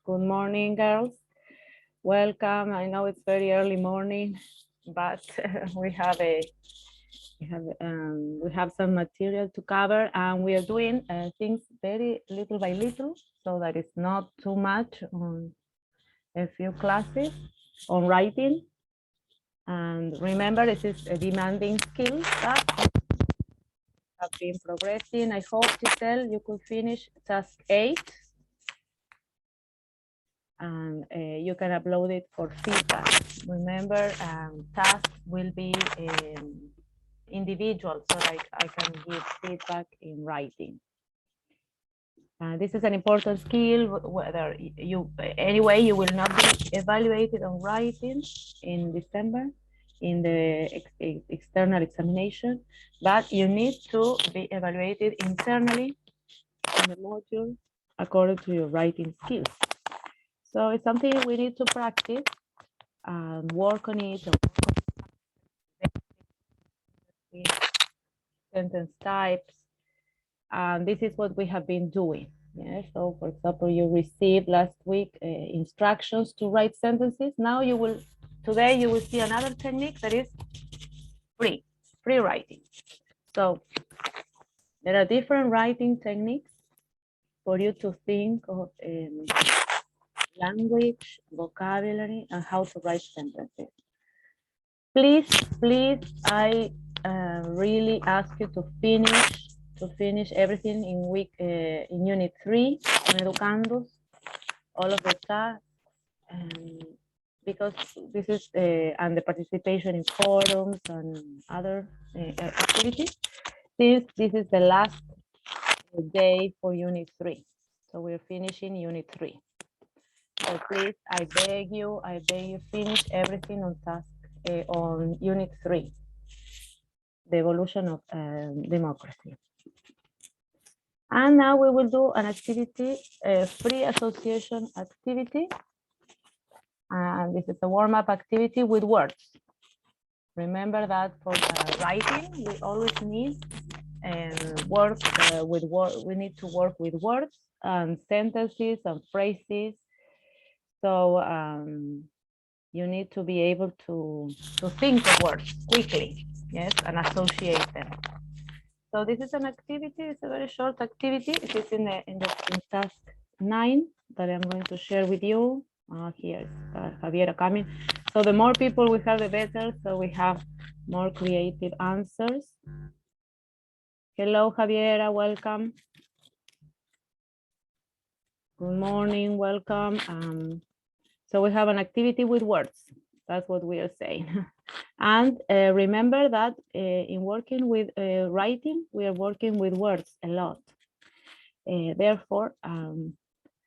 Good morning, girls. Welcome. I know it's very early morning, but we have some material to cover, and we are doing things very little by little, so that it's not too much on a few classes on writing. And remember, this is a demanding skill that have been progressing. I hope, Giselle, you could finish task 8. And you can upload it for feedback. Remember, tasks will be individual, so I can give feedback in writing. This is an important skill, whether anyway, you will not be evaluated on writing in December in the external examination, but you need to be evaluated internally in the module according to your writing skills. So it's something we need to practice and work on it. Sentence types. And this is what we have been doing. Yeah? So for example, you received last week instructions to write sentences. Now today you will see another technique that is free writing. So there are different writing techniques for you to think of language, vocabulary, and how to write sentences. Please, I really ask you to finish everything in unit 3 on Educandos, all of the tasks, because this is and the participation in forums and other activities. Since this is the last day for unit 3, so we're finishing unit 3. So please, I beg you finish everything on task on unit 3, the evolution of democracy. And now we will do an activity, a free association activity. And this is a warm-up activity with words. Remember that for writing, we always need we need to work with words and sentences and phrases. So you need to be able to think of words quickly, yes, and associate them. So this is an activity, it's a very short activity. It is in task 9 that I'm going to share with you. Here is Javiera coming. So the more people we have, the better. So we have more creative answers. Hello, Javiera, welcome. Good morning, welcome. So we have an activity with words. That's what we are saying. And remember that in working with writing, we are working with words a lot. Therefore,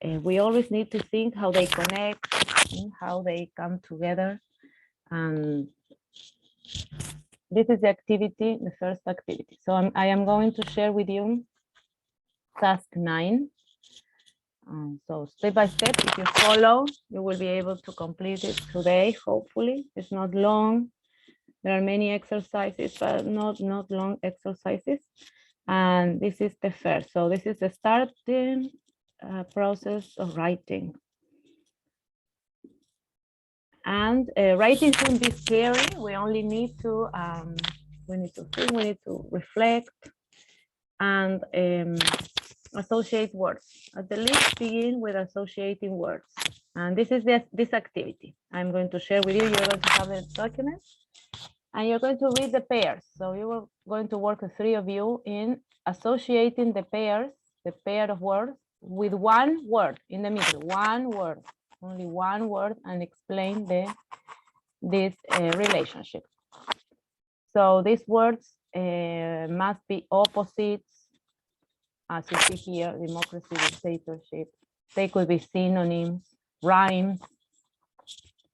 we always need to think how they connect, how they come together. And this is the activity, the first activity. So I am going to share with you task 9. So step by step, if you follow, you will be able to complete it today, hopefully. It's not long. There are many exercises, but not long exercises. And this is the first. So this is the starting process of writing. And writing shouldn't be scary. We only need to think, we need to reflect and associate words. At the least, begin with associating words. And this is this activity I'm going to share with you. You're going to have the document and you're going to read the pairs. So you are going to work, the 3 of you, in associating the pair of words with one word in the middle, one word, only one word, and explain this relationship. So these words must be opposites. As you see here, democracy, dictatorship. They could be synonyms, rhymes,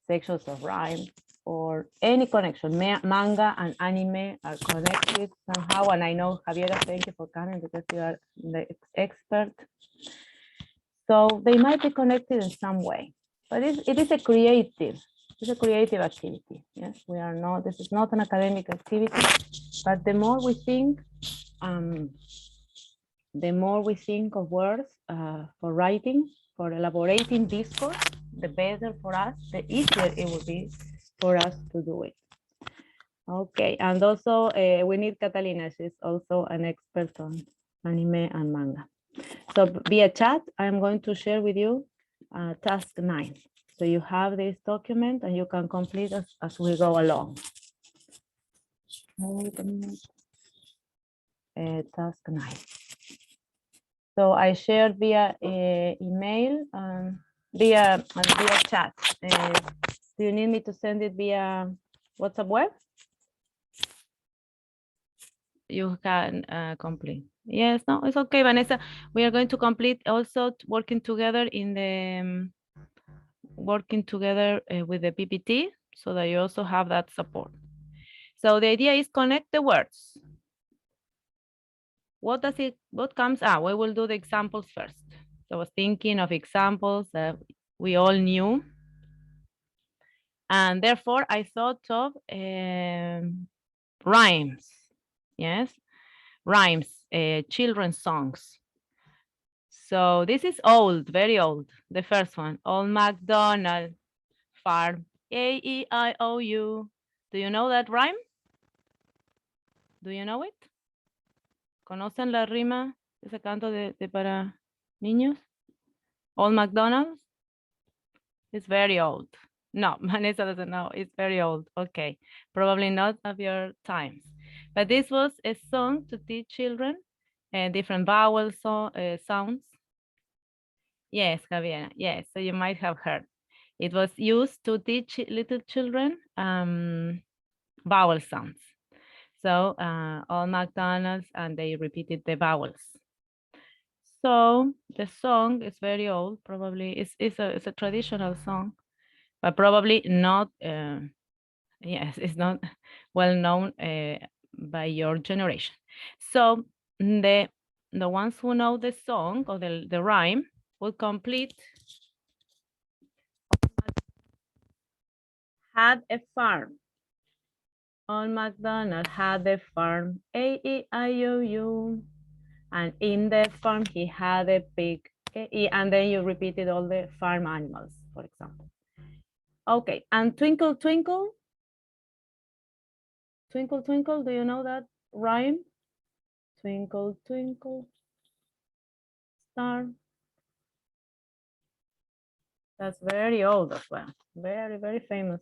sections of rhymes, or any connection. Manga and anime are connected somehow. And I know, Javiera, thank you for coming because you are the expert. So they might be connected in some way, but it is a creative activity. Yes, we are not, this is not an academic activity, but the more we think of words for writing, for elaborating discourse, the better for us, the easier it will be for us to do it. Okay, and also we need Catalina. She's also an expert on anime and manga. So via chat, I'm going to share with you task 9. So you have this document and you can complete as we go along. Task 9. So I shared via email, via chat. Do you need me to send it via WhatsApp web? You can complete. Yes, no, it's okay, Vanessa. We are going to complete also working together in the with the PPT so that you also have that support. So the idea is connect the words. What comes out? We will do the examples first. So I was thinking of examples that we all knew. And therefore I thought of rhymes. Yes, rhymes, children's songs. So this is old, very old. The first one, Old MacDonald Farm, A-E-I-O-U. Do you know that rhyme? Do you know it? ¿Conocen la rima, ese canto de para niños? Old MacDonald? It's very old. No, Vanessa doesn't know. It's very old. Okay, probably not of your times. But this was a song to teach children different vowel sounds. Yes, Javiera. Yes, so you might have heard. It was used to teach little children vowel sounds. So all McDonald's, and they repeated the vowels. So the song is very old. Probably it's a traditional song, but probably not. Yes, it's not well known by your generation. So the ones who know the song or the rhyme will complete. Had a farm. Old MacDonald had a farm, A-E-I-O-U. And in the farm, he had a pig. And then you repeated all the farm animals, for example. Okay, and twinkle, twinkle. Twinkle, twinkle, do you know that rhyme? Twinkle, twinkle, star. That's very old as well. Very, very famous.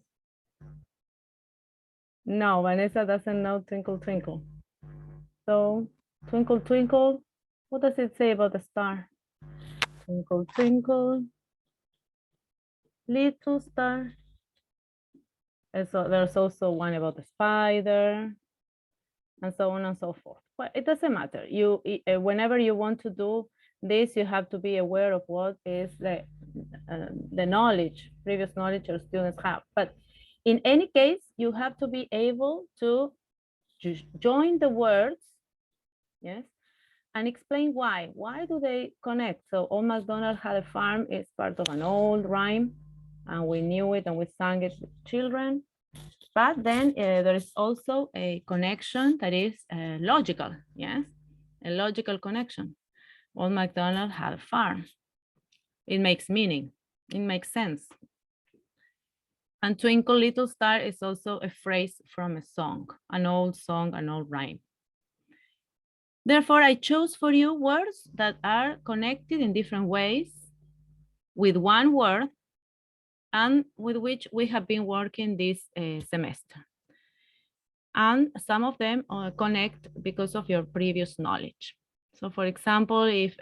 No, Vanessa doesn't know Twinkle, Twinkle. So, Twinkle, Twinkle, what does it say about the star? Twinkle, twinkle, little star. And so there's also one about the spider, and so on and so forth. But it doesn't matter. Whenever you want to do this, you have to be aware of what is the knowledge, previous knowledge your students have. But in any case, you have to be able to join the words, yes, and explain why. Why do they connect? So Old MacDonald had a farm is part of an old rhyme, and we knew it and we sang it with children. But then there is also a connection that is logical, yes, a logical connection. Old MacDonald had a farm. It makes meaning, it makes sense. And Twinkle Little Star is also a phrase from a song, an old rhyme. Therefore, I chose for you words that are connected in different ways with one word and with which we have been working this semester. And some of them connect because of your previous knowledge. So for example, if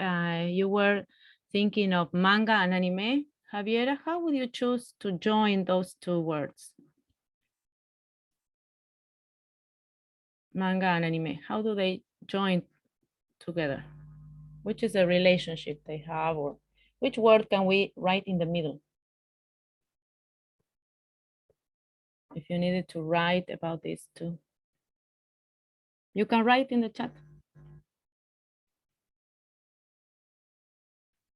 you were thinking of manga and anime, Javiera, how would you choose to join those two words? Manga and anime, how do they join together? Which is the relationship they have, or which word can we write in the middle? If you needed to write about these two, you can write in the chat.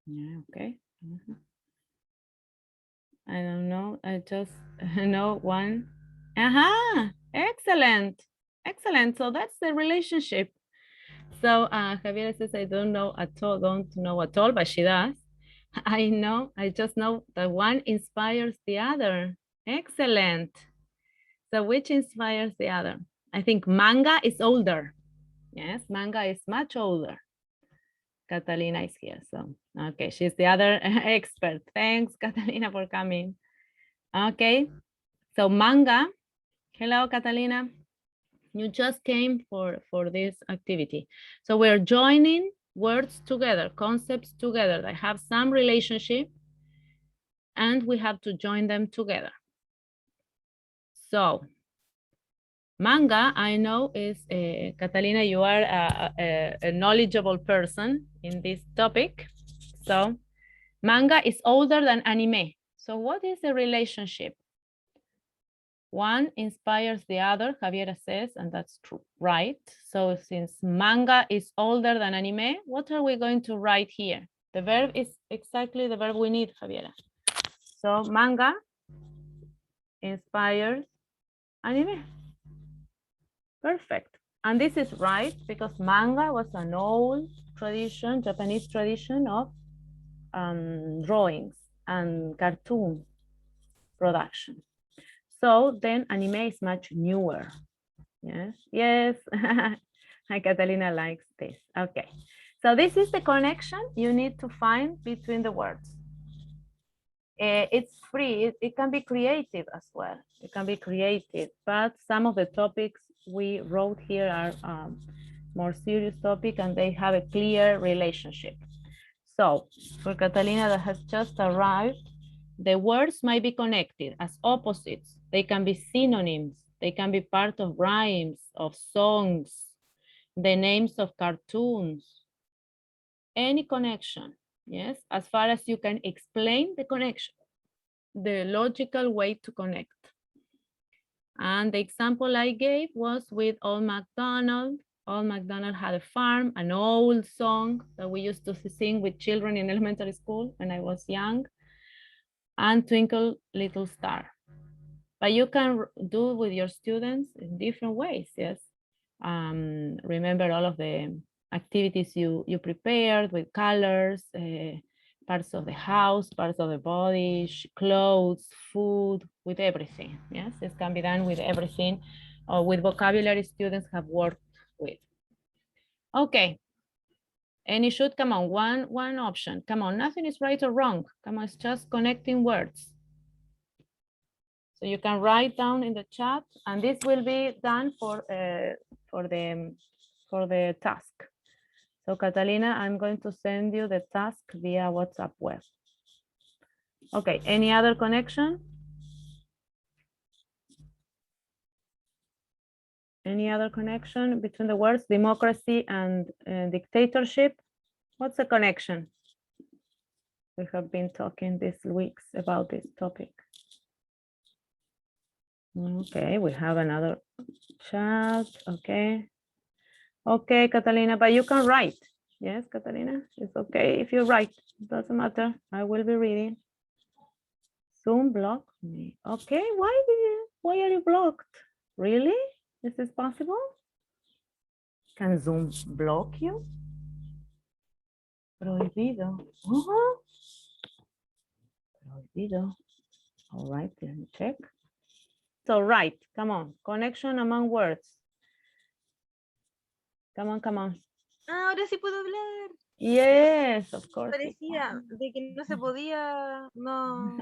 Yeah, okay. I don't know, I just know one. Excellent, excellent. So that's the relationship. So Javier says, I don't know at all, but she does. I know, I just know that one inspires the other. Excellent. So which inspires the other? I think manga is older. Yes, manga is much older. Catalina is here, so okay, she's the other expert. Thanks, Catalina, for coming. Okay, so manga. Hello, Catalina. You just came for this activity. So we're joining words together, concepts together that have some relationship, and we have to join them together. So manga, I know is, Catalina, you are a knowledgeable person in this topic. So manga is older than anime. So what is the relationship? One inspires the other, Javiera says, and that's true, right? So since manga is older than anime, what are we going to write here? The verb is exactly the verb we need, Javiera. So manga inspires anime. Perfect. And this is right because manga was an old tradition, Japanese tradition of drawings and cartoon production. So then anime is much newer. Yes, yes. Hi, Catalina likes this. Okay. So this is the connection you need to find between the words. It's free. It can be creative as well. It can be creative, but some of the topics we wrote here are more serious topic and they have a clear relationship. So for Catalina that has just arrived, the words might be connected as opposites. They can be synonyms. They can be part of rhymes, of songs, the names of cartoons, any connection, yes, as far as you can explain the connection, the logical way to connect. And the example I gave was with Old MacDonald. Old MacDonald had a farm, an old song that we used to sing with children in elementary school when I was young, and Twinkle Little Star. But you can do with your students in different ways, yes. Remember all of the activities you prepared with colors, parts of the house, parts of the body, clothes, food, with everything. Yes, this can be done with everything, or with vocabulary students have worked with. Okay. Any should, come on, one option. Come on, nothing is right or wrong. Come on, it's just connecting words. So you can write down in the chat, and this will be done for the task. So Catalina, I'm going to send you the task via WhatsApp web. Okay, any other connection? Any other connection between the words democracy and dictatorship? What's the connection? We have been talking these weeks about this topic. Okay, we have another chat. Okay. Okay, Catalina, but you can write. Yes, Catalina, it's okay if you write. It doesn't matter. I will be reading. Zoom block me. Okay, why are you blocked? Really? Is this possible? Can Zoom block you? Prohibido. Prohibido. All right, let me check. So right, come on. Connection among words. Come on, come on. Ahora sí puedo hablar. Yes, of course. Parecía de que no se podía, no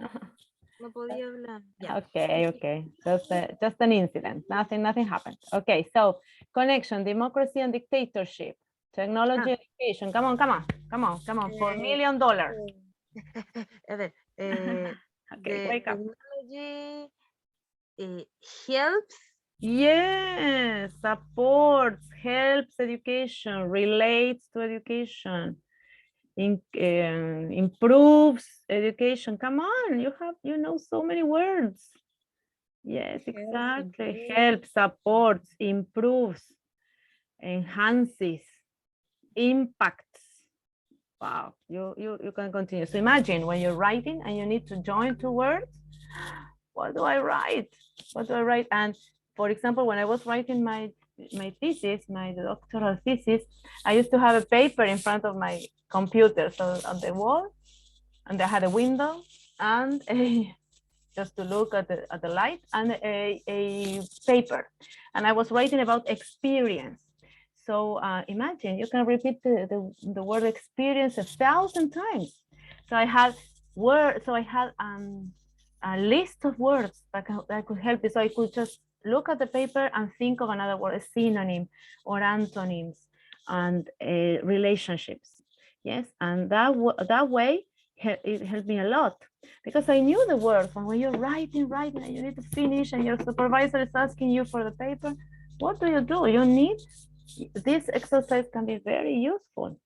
podía hablar. Yeah. Okay, okay. Just an incident. Nothing happened. Okay, so connection, democracy and dictatorship, technology, education. Come on. $4 million. A ver, Okay, the wake up. technology helps. Yes, supports, helps education, relates to education, improves education. Come on, you know so many words. Yes, exactly. Helps, supports, improves, enhances, impacts. Wow, you can continue. So imagine when you're writing and you need to join two words. What do I write? What do I write? And for example, when I was writing my thesis, my doctoral thesis, I used to have a paper in front of my computer, so on the wall, and I had a window and just to look at the light, and a paper, and I was writing about experience. So imagine you can repeat the word experience 1,000 times. So I had a list of words that could help you. So I could just look at the paper and think of another word, a synonym or antonyms and relationships. Yes, and that way it helped me a lot because I knew the word. From when you're writing, and you need to finish, and your supervisor is asking you for the paper, what do? You need this exercise can be very useful.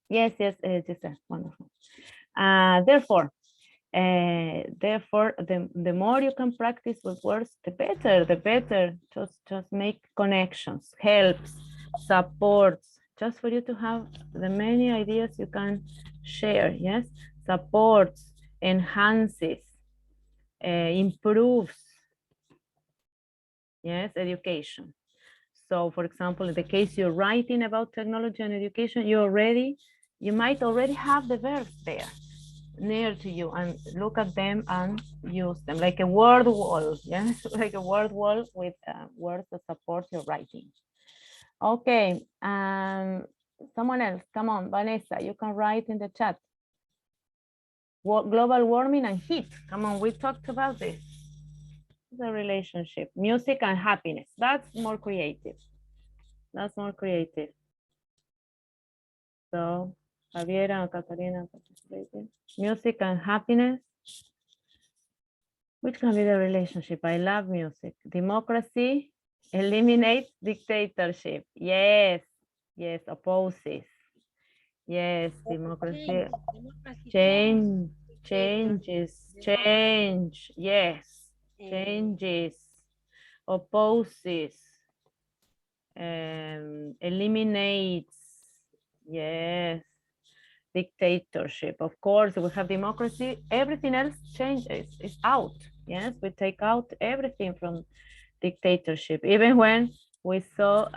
Yes, Giselle, wonderful. Therefore, the more you can practice with words, the better. Just make connections, helps, supports, just for you to have the many ideas you can share. Yes, supports, enhances, improves. Yes, education. So, for example, in the case you're writing about technology and education, you might already have the verbs there near to you, and look at them and use them like a word wall. Yes, like a word wall with words that support your writing. Okay, someone else, come on, Vanessa, you can write in the chat. Global warming and heat. Come on, we talked about this. The relationship, music and happiness. That's more creative. That's more creative. So, Javiera and Catarina participating. Music and happiness. Which can be the relationship? I love music. Democracy eliminates dictatorship. Yes, opposes. Yes, democracy. Change, change. Yes, changes, opposes, eliminates. Yes, dictatorship. Of course, we have democracy. Everything else changes. It's out. Yes, we take out everything from dictatorship. Even when we saw,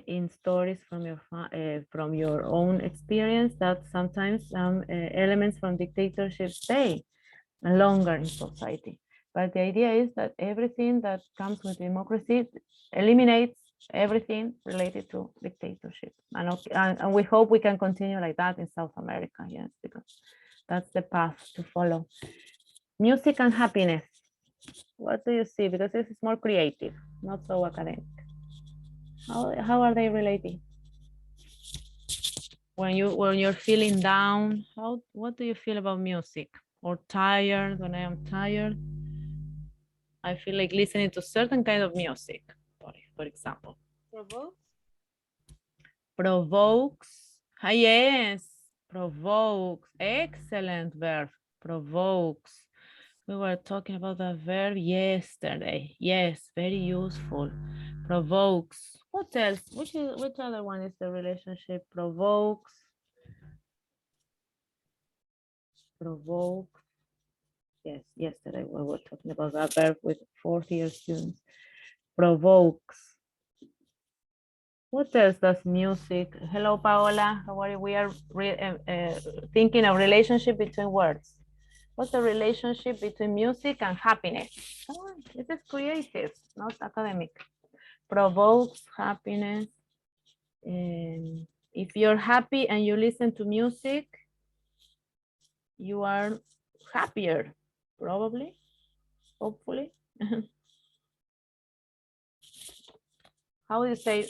in stories from your own experience, that sometimes some elements from dictatorship stay longer in society. But the idea is that everything that comes with democracy eliminates everything related to dictatorship. And we hope we can continue like that in South America, yes, because that's the path to follow. Music and happiness. What do you see? Because this is more creative, not so academic. How are they related? When you're feeling down, what do you feel about music? Or tired? When I am tired, I feel like listening to certain kind of music, for example. Provokes. Ah, yes, provokes. Excellent verb. Provokes. We were talking about that verb yesterday. Yes, very useful. Provokes. What else? Which other one is the relationship? Provokes. Provokes. Yes, yesterday we were talking about that verb with fourth-year students. Provokes. What else does music? Hello, Paola. How are you? We are thinking of relationship between words. What's the relationship between music and happiness? Oh, this is creative, not academic. Provokes happiness. If you're happy and you listen to music, you are happier, probably, hopefully. How do you say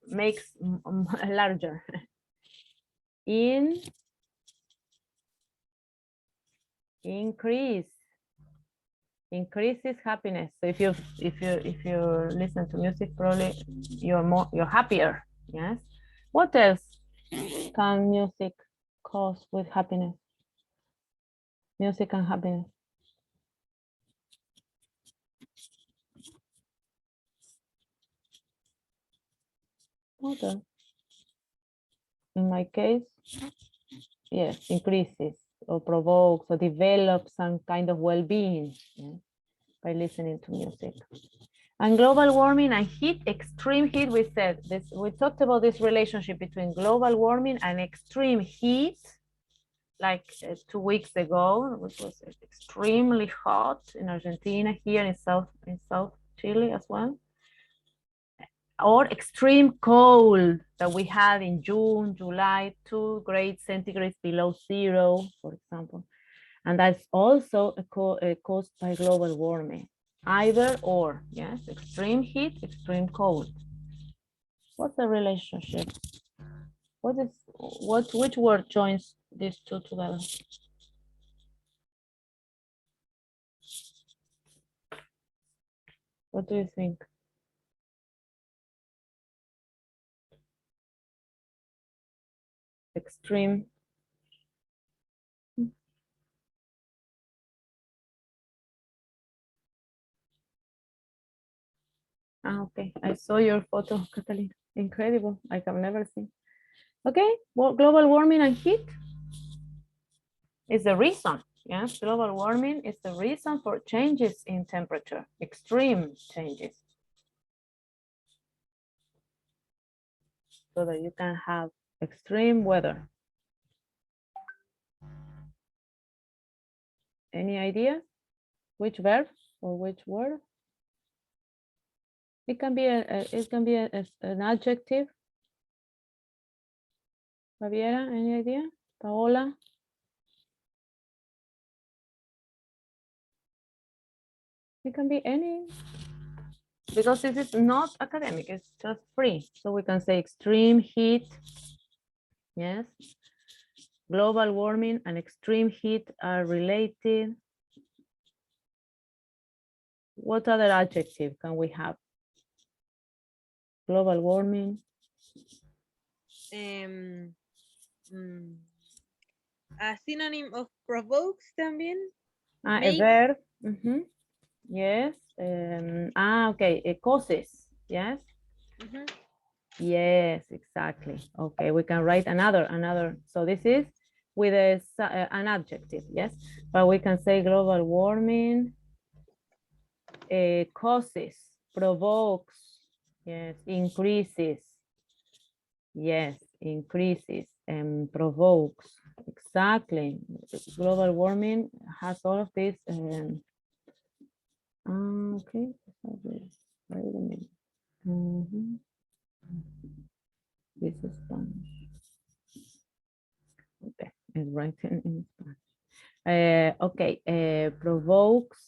makes larger? Increases happiness. So if you listen to music, probably you're happier. Yes. What else can music cause with happiness? Music and happiness. Okay. In my case, yes, increases or provokes or develops some kind of well-being, yeah, by listening to music. And global warming and heat, extreme heat, we said this, we talked about this relationship between global warming and extreme heat. like 2 weeks ago, which was extremely hot in Argentina, here in South Chile as well. Or extreme cold that we had in June, July, 2 degrees centigrade below zero, for example. And that's also caused by global warming. Either or, yes, extreme heat, extreme cold. What's the relationship? Which word joins these two together? What do you think? Extreme. Ah, okay. I saw your photo, Catalina. Incredible. I have never seen. Okay. Well, global warming and heat is the reason. Yes, global warming is the reason for changes in temperature, extreme changes. So that you can have extreme weather. Any idea? Which verb or which word? It can be an adjective. Javiera, any idea? Paola? It can be any, because this is not academic, it's just free. So we can say extreme heat, yes. Global warming and extreme heat are related. What other adjective can we have? Global warming. A synonym of provokes también. A verb. Yes. Okay. Causes. Yes. Yes, exactly. Okay, we can write another. So this is with an adjective, yes. But we can say global warming causes, provokes, yes, increases, yes, increases and provokes. Exactly. Global warming has all of this. Okay. Wait a minute. This is Spanish. Okay, and writing in Spanish. Okay, provokes.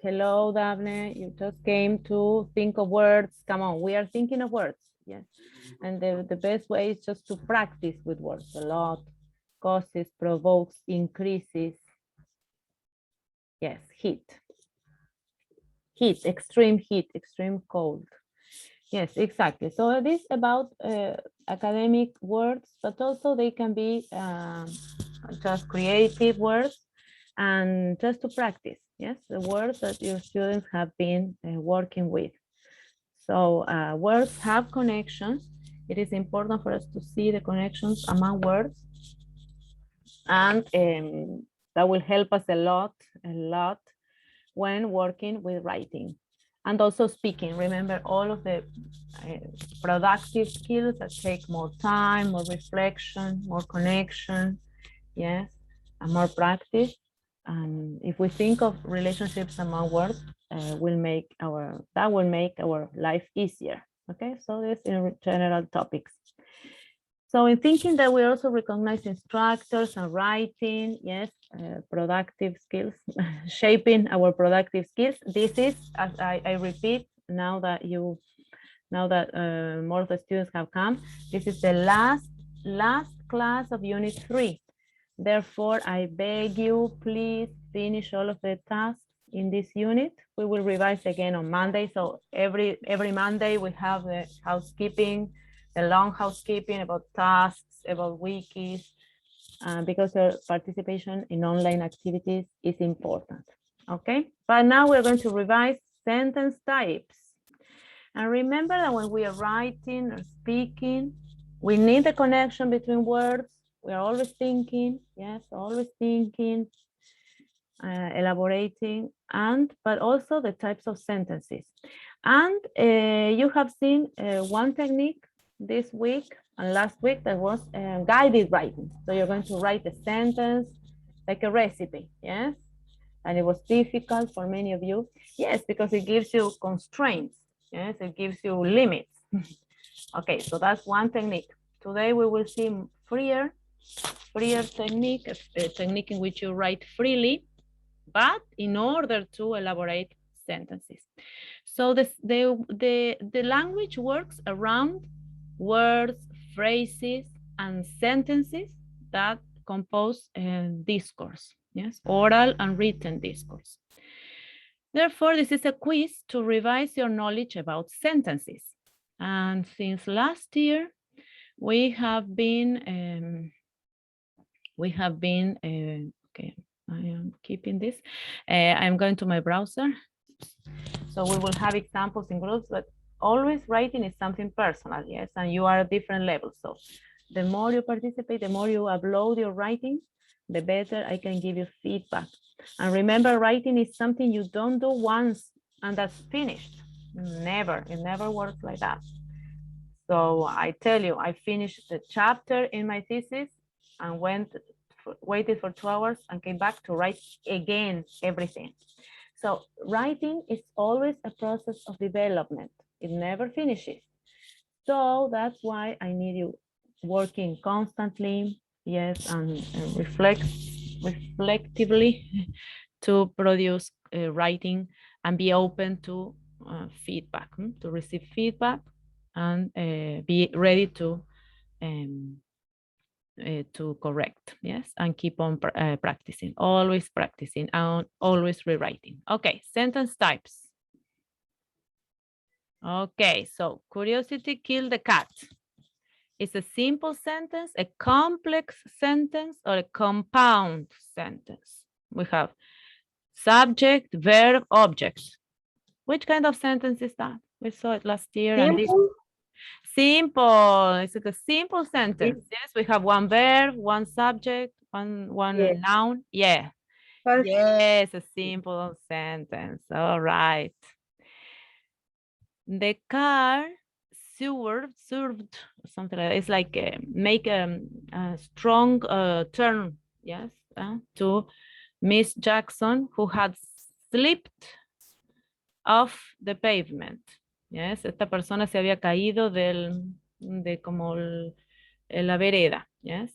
Hello, Daphne. You just came to think of words. Come on, we are thinking of words. Yes. And the best way is just to practice with words a lot. Causes, provokes, increases. Yes, heat. Heat, extreme cold. Yes, exactly. So it is about academic words, but also they can be just creative words and just to practice, yes, the words that your students have been working with. So words have connections. It is important for us to see the connections among words, and that will help us a lot when working with writing. And also speaking. Remember all of the productive skills that take more time, more reflection, more connection, yes, and more practice. And if we think of relationships among words, that will make our life easier. Okay, so this in general topics. So in thinking that we also recognize instructors and writing, yes, productive skills, shaping our productive skills. This is, as I repeat, now that more of the students have come, this is the last class of Unit 3. Therefore, I beg you, please finish all of the tasks in this unit. We will revise again on Monday. So every Monday we have the housekeeping, the long housekeeping about tasks, about wikis, because your participation in online activities is important. Okay, but now we're going to revise sentence types. And remember that when we are writing or speaking, we need the connection between words. We are always thinking, yes, always thinking, elaborating, but also the types of sentences. And you have seen one technique this week And last week that was guided writing. So you're going to write a sentence like a recipe, yes? And it was difficult for many of you. Yes, because it gives you constraints. Yes, it gives you limits. Okay, so that's one technique. Today we will see freer technique, a technique in which you write freely, but in order to elaborate sentences. So the language works around words, phrases, and sentences that compose discourse, yes, oral and written discourse. Therefore, this is a quiz to revise your knowledge about sentences. And since last year, we have been, okay, I am keeping this. I'm going to my browser. So we will have examples in groups, but always writing is something personal, yes, and you are at different levels. So the more you participate, the more you upload your writing, the better I can give you feedback. And remember, writing is something you don't do once and that's finished. Never, it never works like that. So I tell you, I finished the chapter in my thesis and waited for 2 hours and came back to write again everything. So writing is always a process of development. It never finishes. So that's why I need you working constantly, yes, and reflectively to produce writing and be open to feedback, to receive feedback and be ready to correct, yes, and keep on practicing, always practicing and always rewriting. Okay, sentence types. Okay, so curiosity killed the cat. It's a simple sentence, a complex sentence, or a compound sentence. We have subject, verb, object. Which kind of sentence is that? We saw it last year. And this simple. It's like a simple sentence. Yes, we have one verb, one subject, one Yes. noun. Yeah. First, Yes, a simple sentence. All right. The car served something like that. It's like make a strong turn, yes, to Miss Jackson, who had slipped off the pavement. Yes, esta persona se había caído de como la vereda. Yes,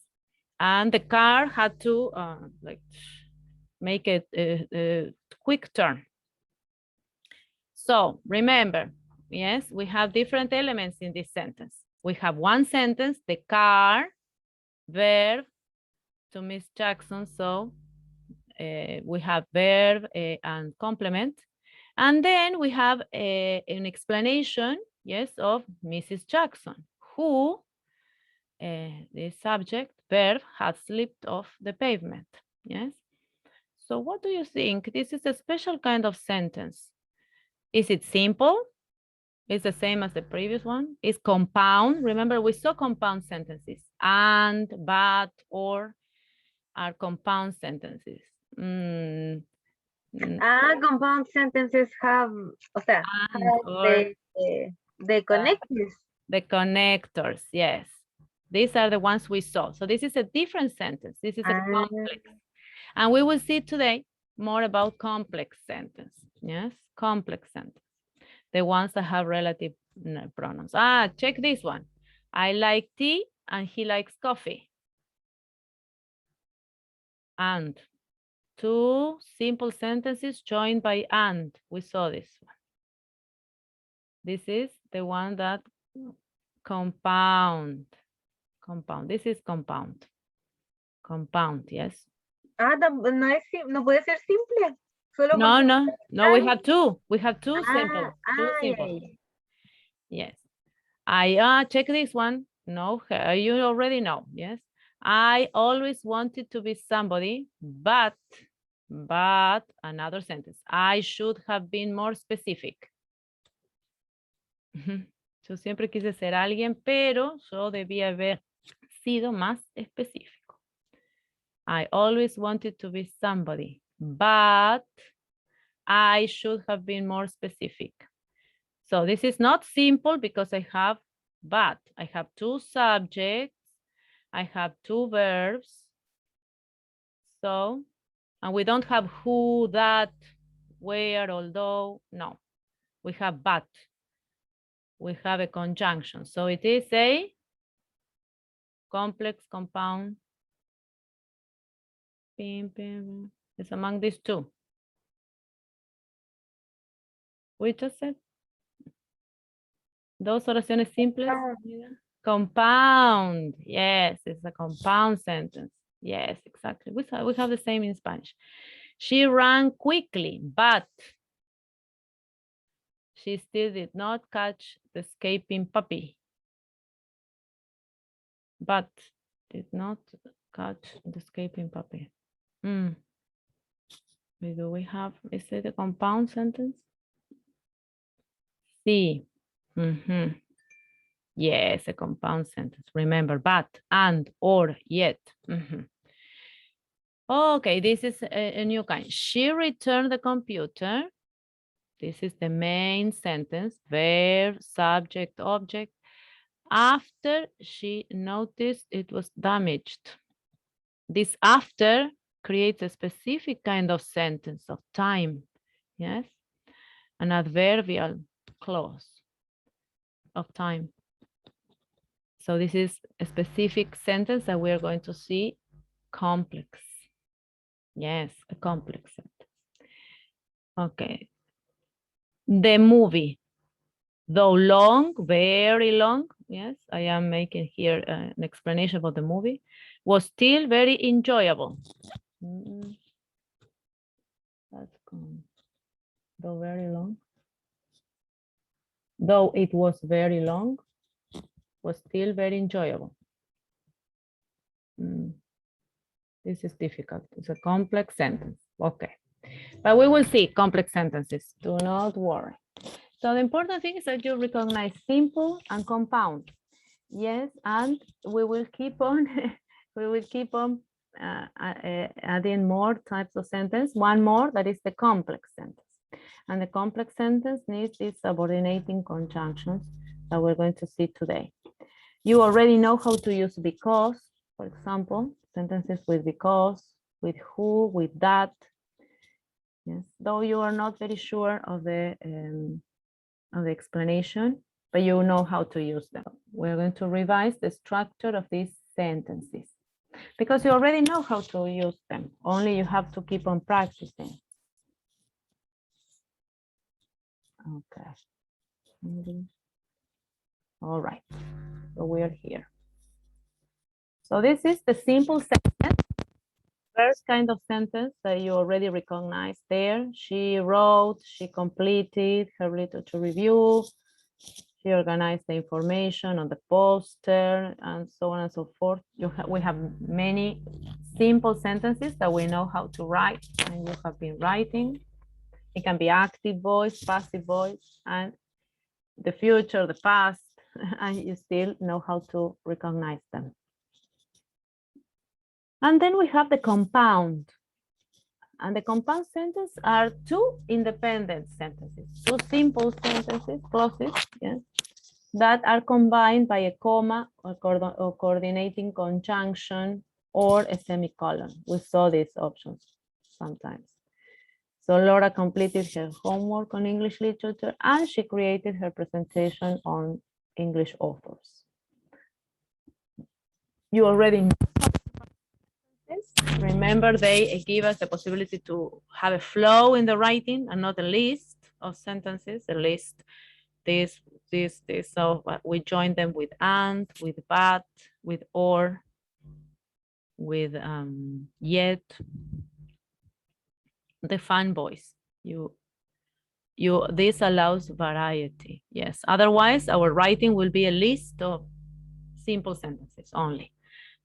and the car had to like make a quick turn. So remember, yes, we have different elements in this sentence. We have one sentence, the car, verb to Miss Jackson. So we have verb and complement. And then we have an explanation, yes, of Mrs. Jackson, who, the subject, verb, had slipped off the pavement, yes? So what do you think? This is a special kind of sentence. Is it simple? It's the same as the previous one. It's compound. Remember, we saw compound sentences. And, but, or are compound sentences. compound sentences have, o sea, And, have or, the connectors. the connectors, yes. These are the ones we saw. So this is a different sentence. This is a complex. And we will see today more about complex sentence. Yes, complex sentence. The ones that have relative pronouns. Check this one. I like tea and he likes coffee. And two simple sentences joined by and. We saw this one. This is the one that compound. Compound. This is compound. Compound, yes. No puede ser simple. Solo No, we have two. We have two simple. Two simple. Yes. I check this one. No, you already know. Yes. I always wanted to be somebody, but another sentence. I should have been more specific. Yo siempre quise ser alguien, pero yo debía haber sido más específico. I always wanted to be somebody, but I should have been more specific. So this is not simple because I have but I have two subjects, I have two verbs. So, and we don't have who, that, where, although, no. We have but. We have a conjunction. So it is a complex compound. It's among these two. We just said dos oraciones simples. Compound. Yes, it's a compound sentence. Yes, exactly. We have the same in Spanish. She ran quickly, but she still did not catch the escaping puppy. But did not catch the escaping puppy. Do we have, is it a compound sentence? Sí. Yes, a compound sentence. Remember, but, and, or, yet. Okay, this is a new kind. She returned the computer. This is the main sentence, verb, subject, object. After she noticed it was damaged. This after creates a specific kind of sentence of time. Yes, an adverbial clause of time. So this is a specific sentence that we're going to see complex. Yes, a complex sentence. Okay. The movie, though long, very long, yes, I am making here an explanation about the movie, was still very enjoyable. That's gone. Though very long. Though it was very long, was still very enjoyable. This is difficult. It's a complex sentence. Okay. But we will see complex sentences. Do not worry. So the important thing is that you recognize simple and compound. Yes, and we will keep on adding more types of sentence. One more, that is the complex sentence. And the complex sentence needs these subordinating conjunctions that we're going to see today. You already know how to use because, for example, sentences with because, with who, with that. Yes, though you are not very sure of the explanation, but you know how to use them. We're going to revise the structure of these sentences because you already know how to use them. Only you have to keep on practicing. Okay. All right. So we're here. So this is the simple sentence. First kind of sentence that you already recognize there. She wrote, she completed her literature review, she organized the information on the poster, and so on and so forth. We have many simple sentences that we know how to write, and you have been writing. It can be active voice, passive voice, and the future, the past, and you still know how to recognize them. And then we have the compound. And the compound sentences are two independent sentences, two simple sentences, clauses, yes, that are combined by a comma or coordinating conjunction or a semicolon. We saw these options sometimes. So Laura completed her homework on English literature and she created her presentation on English authors. You already know. Remember, they give us the possibility to have a flow in the writing and not a list of sentences, a list, this. So we join them with and, with but, with or, with yet. The fun voice. This allows variety. Yes. Otherwise, our writing will be a list of simple sentences only.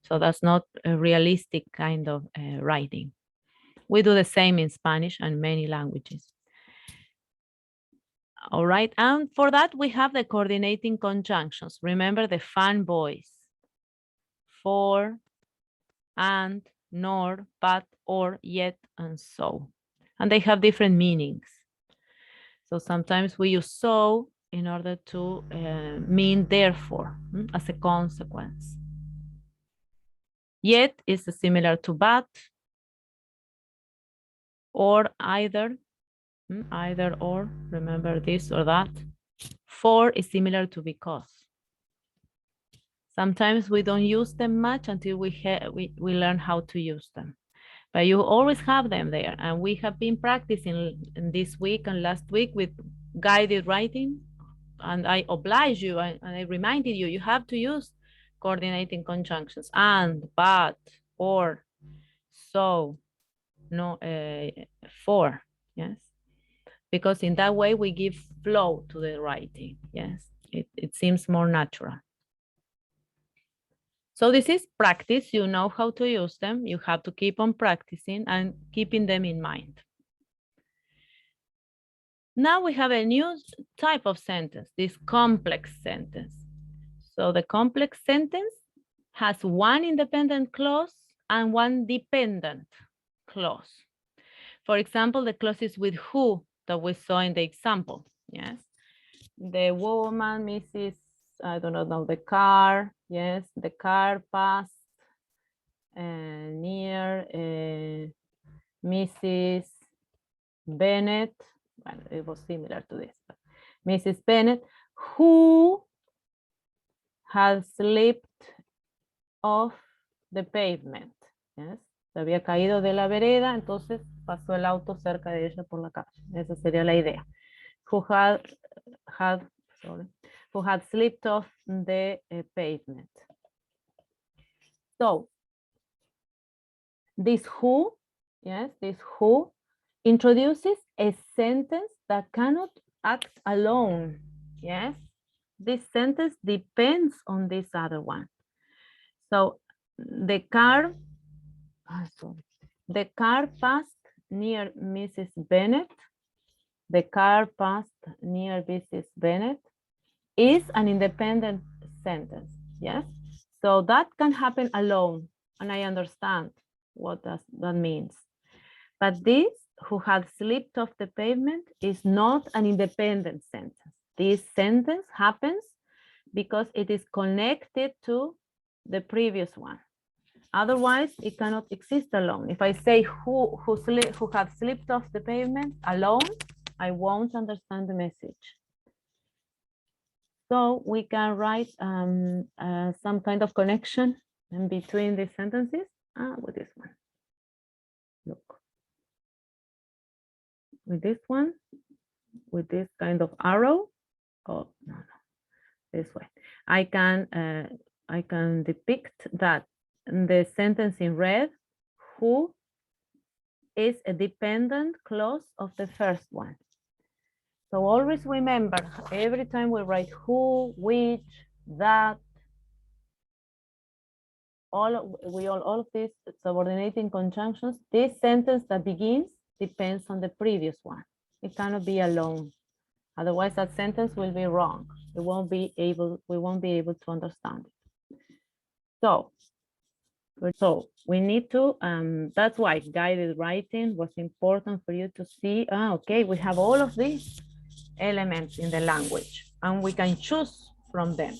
So that's not a realistic kind of writing. We do the same in Spanish and many languages. All right, and for that we have the coordinating conjunctions. Remember the fun voice. For, and, nor, but, or, yet, and so. And they have different meanings. So sometimes we use so in order to mean therefore, as a consequence. Yet is similar to but, or either, either or, remember this or that. For is similar to because. Sometimes we don't use them much until we learn how to use them. But you always have them there. And we have been practicing in this week and last week with guided writing. And I oblige you and I reminded you, you have to use coordinating conjunctions and, but, or, so, no, for, yes. Because in that way we give flow to the writing, yes. It seems more natural. So this is practice. You know how to use them. You have to keep on practicing and keeping them in mind. Now we have a new type of sentence, this complex sentence. So the complex sentence has one independent clause and one dependent clause. For example, the clause is with who that we saw in the example, yes. The woman, Mrs., I don't know, the car, yes, the car passed near Mrs. Bennett. Well, it was similar to this, but Mrs. Bennett, who had slipped off the pavement. Yes, se había caído de la vereda, entonces pasó el auto cerca de ella por la calle. Esa sería la idea. Who had slipped off the pavement. So this who, yes, this who introduces a sentence that cannot act alone. Yes, this sentence depends on this other one. So the car passed near Mrs. Bennett. The car passed near Mrs. Bennett is an independent sentence. Yes, so that can happen alone, and I understand what that means. But this, who had slipped off the pavement, is not an independent sentence. This sentence happens because it is connected to the previous one. Otherwise, it cannot exist alone. If I say who had slipped off the pavement alone, I won't understand the message. So we can write some kind of connection in between these sentences with this one. Look. With this one, with this kind of arrow. Oh, no, this way. I can depict that the sentence in red, who is a dependent clause of the first one. So always remember, every time we write who, which, that, all of these subordinating conjunctions, this sentence that begins depends on the previous one. It cannot be alone. Otherwise, that sentence will be wrong. We won't be able to understand it. So we need to, that's why guided writing was important for you to see, okay, we have all of these elements in the language and we can choose from them.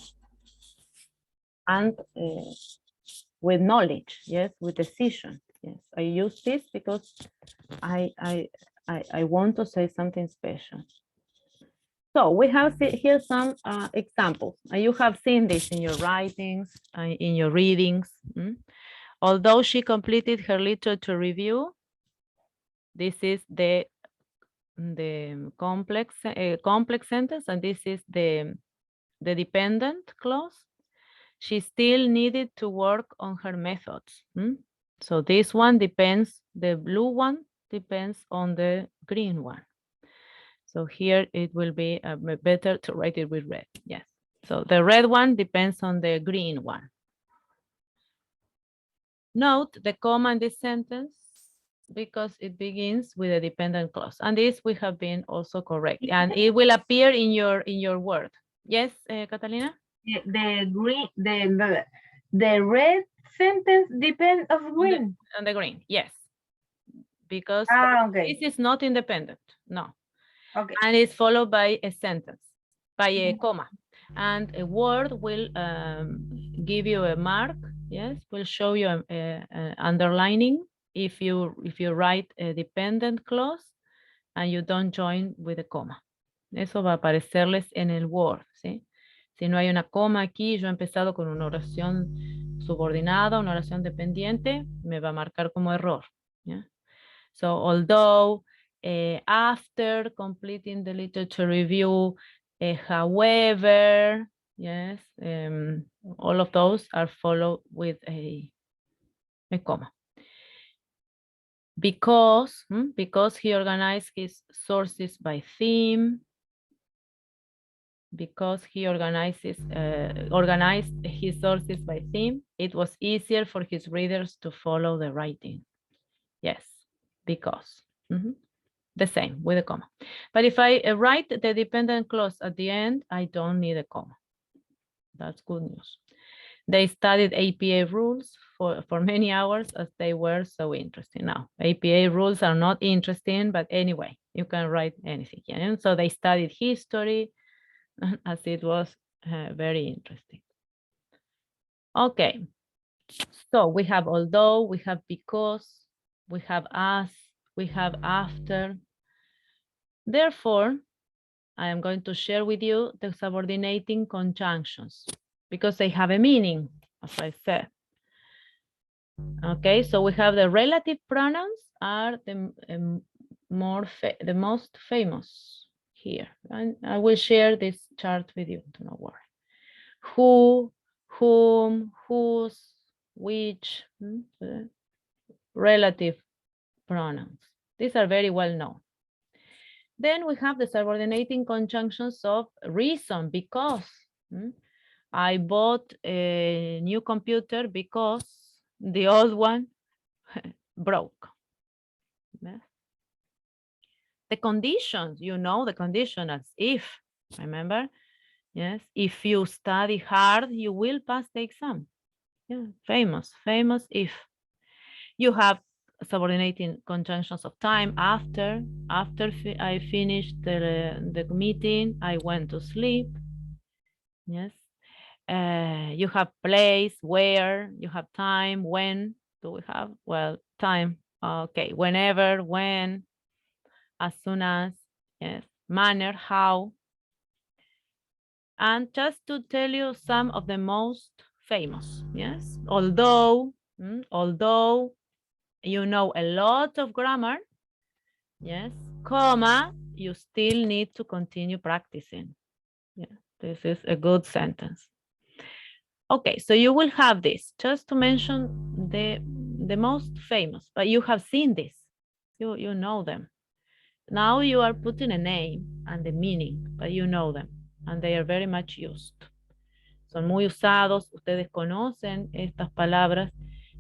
And with knowledge, yes, with decision. Yes, I use this because I want to say something special. So we have here some examples. You have seen this in your writings, in your readings. Although she completed her literature review, this is the complex sentence, and this is the dependent clause. She still needed to work on her methods. So this one depends, the blue one depends on the green one. So here it will be better to write it with red. Yes. So the red one depends on the green one. Note the comma in this sentence because it begins with a dependent clause. And this we have been also correct. And it will appear in your word. Yes, Catalina? The red sentence depends on green. On the green, yes. Because okay. this is not independent. No. Okay. And it's followed by a sentence. by a comma. And a word will give you a mark, yes, will show you a underlining if you write a dependent clause and you don't join with a comma. Eso va a aparecerles en el Word, ¿sí? Si no hay una coma aquí, yo he empezado con una oración subordinada, una oración dependiente, me va a marcar como error. ¿Ya? So, although, after completing the literature review, however, yes, all of those are followed with a comma. Because he organized his sources by theme, because he organized his sources by theme, it was easier for his readers to follow the writing. Yes, because. The same with a comma. But if I write the dependent clause at the end, I don't need a comma. That's good news. They studied APA rules for many hours as they were so interesting. Now, APA rules are not interesting, but anyway, you can write anything. Yeah? And so they studied history as it was very interesting. Okay, so we have although, we have because, we have as, we have after. Therefore, I am going to share with you the subordinating conjunctions because they have a meaning, as I said. Okay, so we have the relative pronouns are the most famous here. And I will share this chart with you, do not worry. Who, whom, whose, which, relative pronouns. These are very well known. Then we have the subordinating conjunctions of reason, because. I bought a new computer because the old one broke. Yeah. The conditions, you know the condition as if, remember? Yes, if you study hard, you will pass the exam. Yeah, famous if. You have subordinating conjunctions of time. After I finished the meeting, I went to sleep. Yes. You have place, where, you have time, when do we have? Well, time, okay, whenever, when, as soon as, yes, manner, how. And just to tell you some of the most famous, yes, although you know a lot of grammar, yes, comma, you still need to continue practicing. Yeah, this is a good sentence. Okay, so you will have this, just to mention the most famous, but you have seen this, you know them. Now you are putting a name and the meaning, but you know them, and they are very much used. Son muy usados, ustedes conocen estas palabras,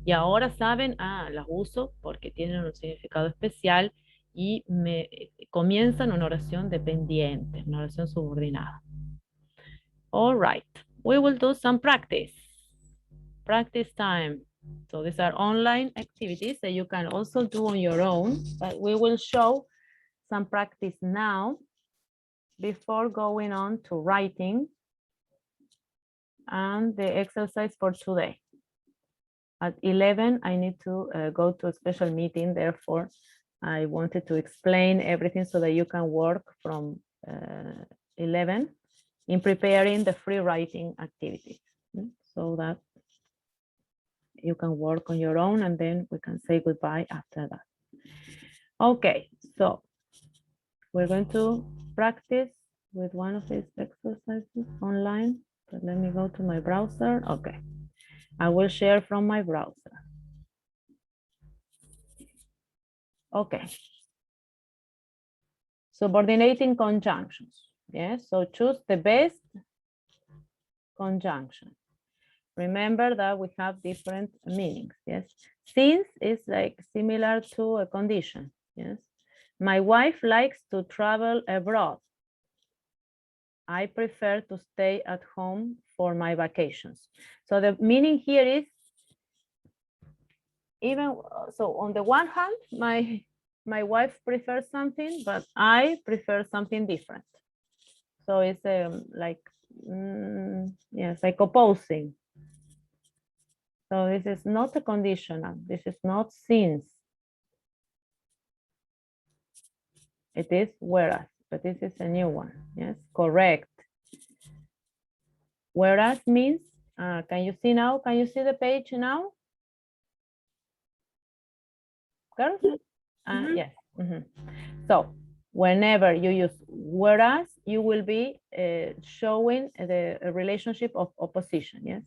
y ahora saben, las uso porque tienen un significado especial, y comienzan una oración dependiente, una oración subordinada. All right, we will do some practice. Practice time. So these are online activities that you can also do on your own, but we will show some practice now before going on to writing and the exercise for today. At 11, I need to go to a special meeting. Therefore, I wanted to explain everything so that you can work from 11 in preparing the free writing activities, so that you can work on your own, and then we can say goodbye after that. Okay, so we're going to practice with one of these exercises online. But let me go to my browser. Okay, I will share from my browser. Okay. Subordinating conjunctions. Yes, so choose the best conjunction. Remember that we have different meanings, yes? Since is like similar to a condition, yes? My wife likes to travel abroad. I prefer to stay at home for my vacations. So the meaning here is, even, so on the one hand, my wife prefers something, but I prefer something different. So it's like, yes, like opposing. So this is not a conditional. This is not since. It is whereas, but this is a new one. Yes, correct. Whereas means, can you see now? Can you see the page now? Girls? Yes. So whenever you use whereas, you will be showing the relationship of opposition. Yes.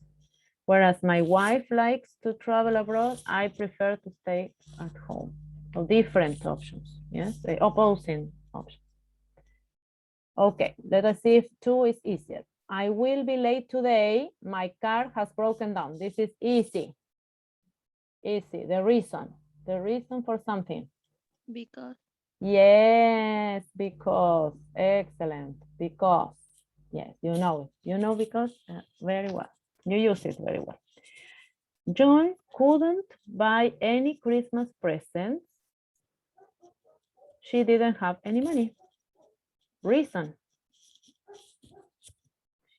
Whereas my wife likes to travel abroad, I prefer to stay at home. So different options. Yes, the opposing options. Okay, let us see if 2 is easier. I will be late today. My car has broken down. This is easy. Easy. The reason for something. Because. Yes, because. Excellent. Because. Yes, you know it. You know because very well. You use it very well. John couldn't buy any Christmas presents. She didn't have any money. Reason.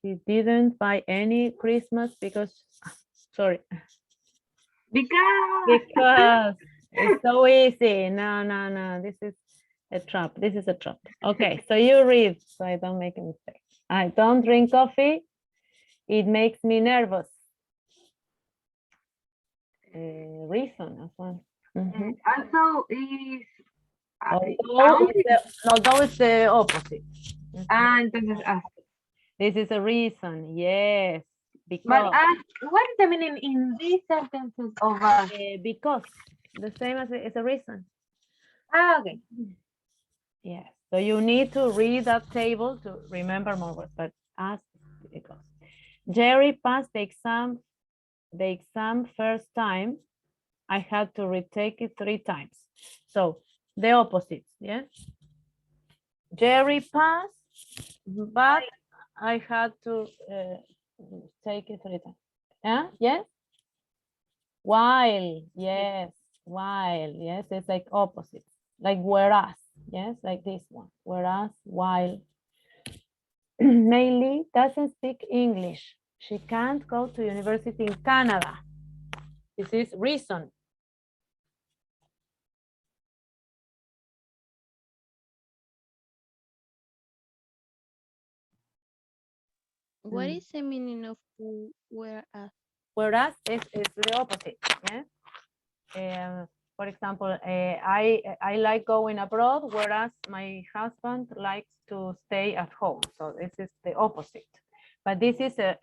She didn't buy any Christmas because, sorry. Because it's so easy. No. This is a trap. This is a trap. Okay, so you read so I don't make a mistake. I don't drink coffee. It makes me nervous. Reason as well. Also is Although it's the opposite. entonces This is a reason, yes. But Because. what is the meaning in these sentences of us? Because. The same as it's a reason. Okay. Yes. So you need to read that table to remember more words, but ask because. Jerry passed the exam first time. I had to retake it 3 times. So the opposite, yes. Jerry passed, but I had to take it 3 times. Yeah, yes. While, yes, while, yes, it's like opposite, like whereas, yes, like this one, whereas, while. Mainly doesn't speak English. She can't go to university in Canada. This is reason. What is the meaning of whereas? Whereas is the opposite. Yeah? For example, I like going abroad, whereas my husband likes to stay at home. So this is the opposite. But this is a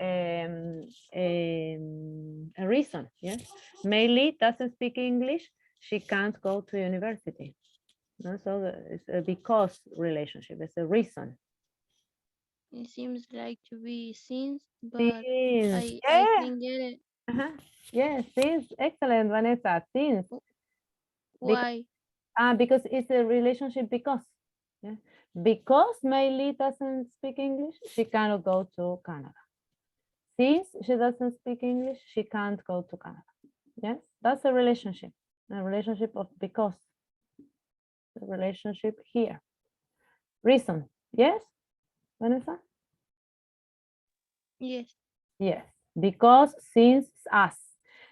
reason. Yes, Meili doesn't speak English. She can't go to university. No? So it's a because relationship. It's a reason. It seems like to be since, but Since. I didn't get it. Yes, since. Excellent, Vanessa. Since. Why? Because it's a relationship because. Yeah. Because Meili doesn't speak English, she cannot go to Canada. Since she doesn't speak English, she can't go to Canada. Yes, that's a relationship of because. The relationship here. Reason. Yes, Vanessa? Yes. Yes, because, since, as.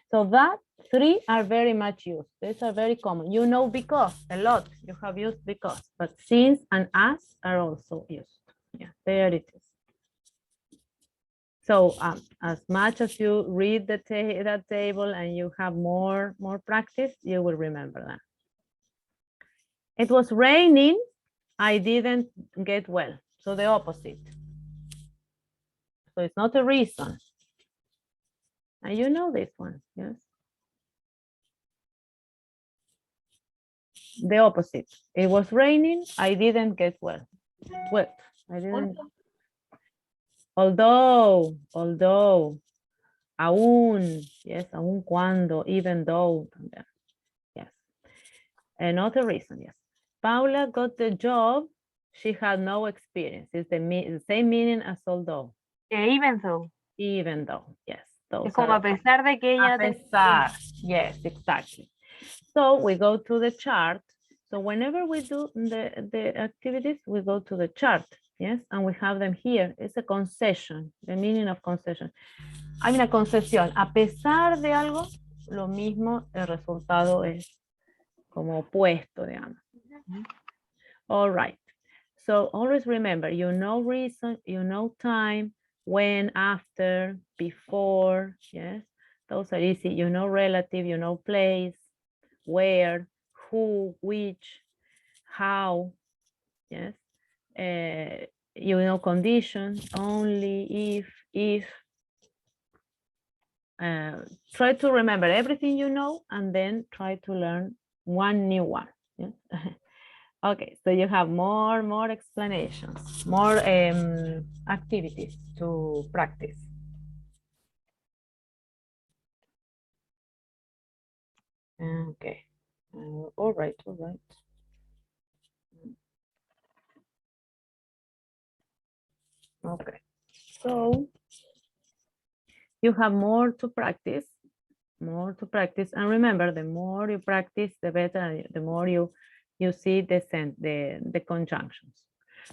So that 3 are very much used. These are very common. You know because a lot. You have used because, but since and as are also used. Yeah, there it is. So as much as you read that table and you have more practice, you will remember that. It was raining. I didn't get well. So the opposite. So it's not a reason. And you know this one, yes? The opposite. It was raining. I didn't get well. Wet. I didn't. Although, aún, yes, aún cuando, even though, yes. Another reason, yes. Paula got the job. She had no experience. It's the same meaning as although. Even so. Even though, yes. Es como a pesar de que ella a pesar, yes, exactly. So we go to the chart. So whenever we do the activities, we go to the chart. Yes, and we have them here. It's a concession, the meaning of concession. Hay una concesión. A pesar de algo, lo mismo, el resultado es como opuesto, digamos. All right. So always remember, you know reason, you know time, when, after, before, yes. Those are easy. You know relative, you know place, where, who, which, how, yes. You know conditions, only, if. Try to remember everything you know and then try to learn one new one. Yes? Okay, so you have more explanations, more activities to practice. Okay, all right. Okay, so you have more to practice, and remember, the more you practice, the better, the more you see the conjunctions,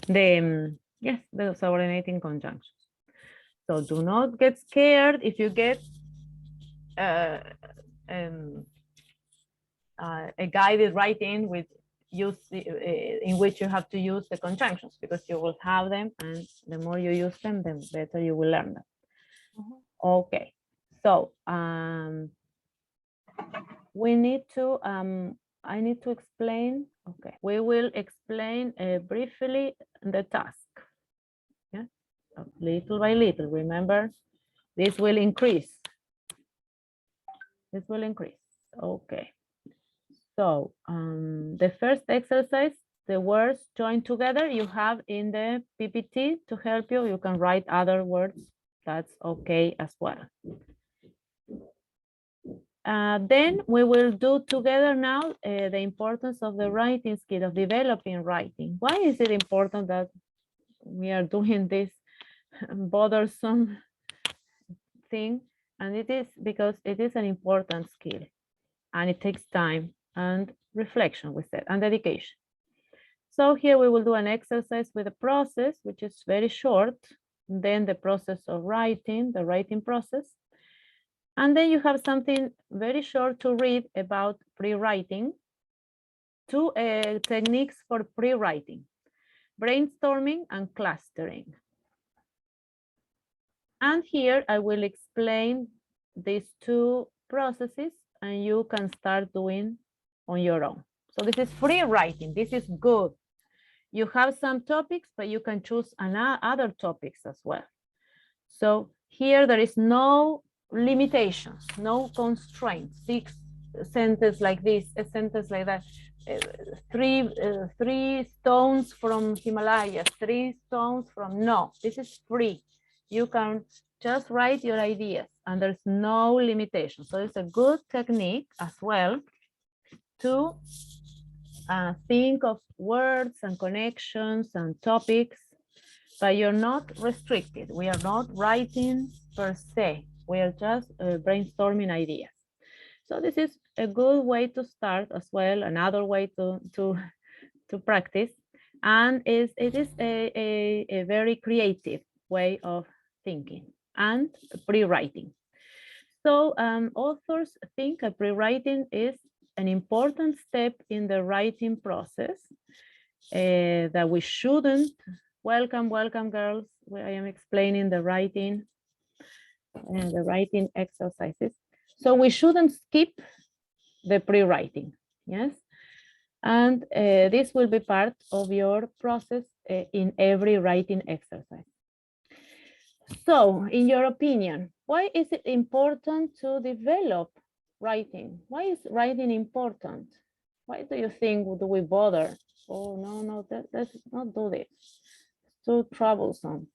yes, the subordinating conjunctions. So do not get scared if you get a guided writing with in which you have to use the conjunctions, because you will have them, and the more you use them, the better you will learn them. Okay, so we need to I need to explain. Okay, we will explain briefly the task. Yeah, little by little. Remember, this will increase. This will increase. Okay. So the first exercise, the words joined together, you have in the PPT to help you. You can write other words. That's okay as well. Then we will do together now the importance of the writing skill, of developing writing. Why is it important that we are doing this bothersome thing? And it is because it is an important skill, and it takes time and reflection, we said, and dedication. So here we will do an exercise with a process, which is very short. Then the process of writing, the writing process. And then you have something very short to read about pre-writing. Two techniques for pre-writing: brainstorming and clustering. And here I will explain these two processes, and you can start doing on your own. So this is free writing. This is good. You have some topics, but you can choose other topics as well. So here there is no limitations, no constraints. 6 sentences like this, a sentence like that. 3 stones from Himalayas, 3 stones from, no, this is free. You can just write your ideas and there's no limitation. So it's a good technique as well to think of words and connections and topics, but you're not restricted. We are not writing per se. We are just brainstorming ideas. So this is a good way to start as well, another way to practice. And it is a very creative way of thinking and pre-writing. So authors think a pre-writing is an important step in the writing process that we shouldn't. Welcome girls. I am explaining the writing and the writing exercises. So we shouldn't skip the pre-writing, yes? And this will be part of your process in every writing exercise. So in your opinion, why is it important to develop writing? Why is writing important? Why do you think do we bother? Oh, no, let's not do this. It's too troublesome.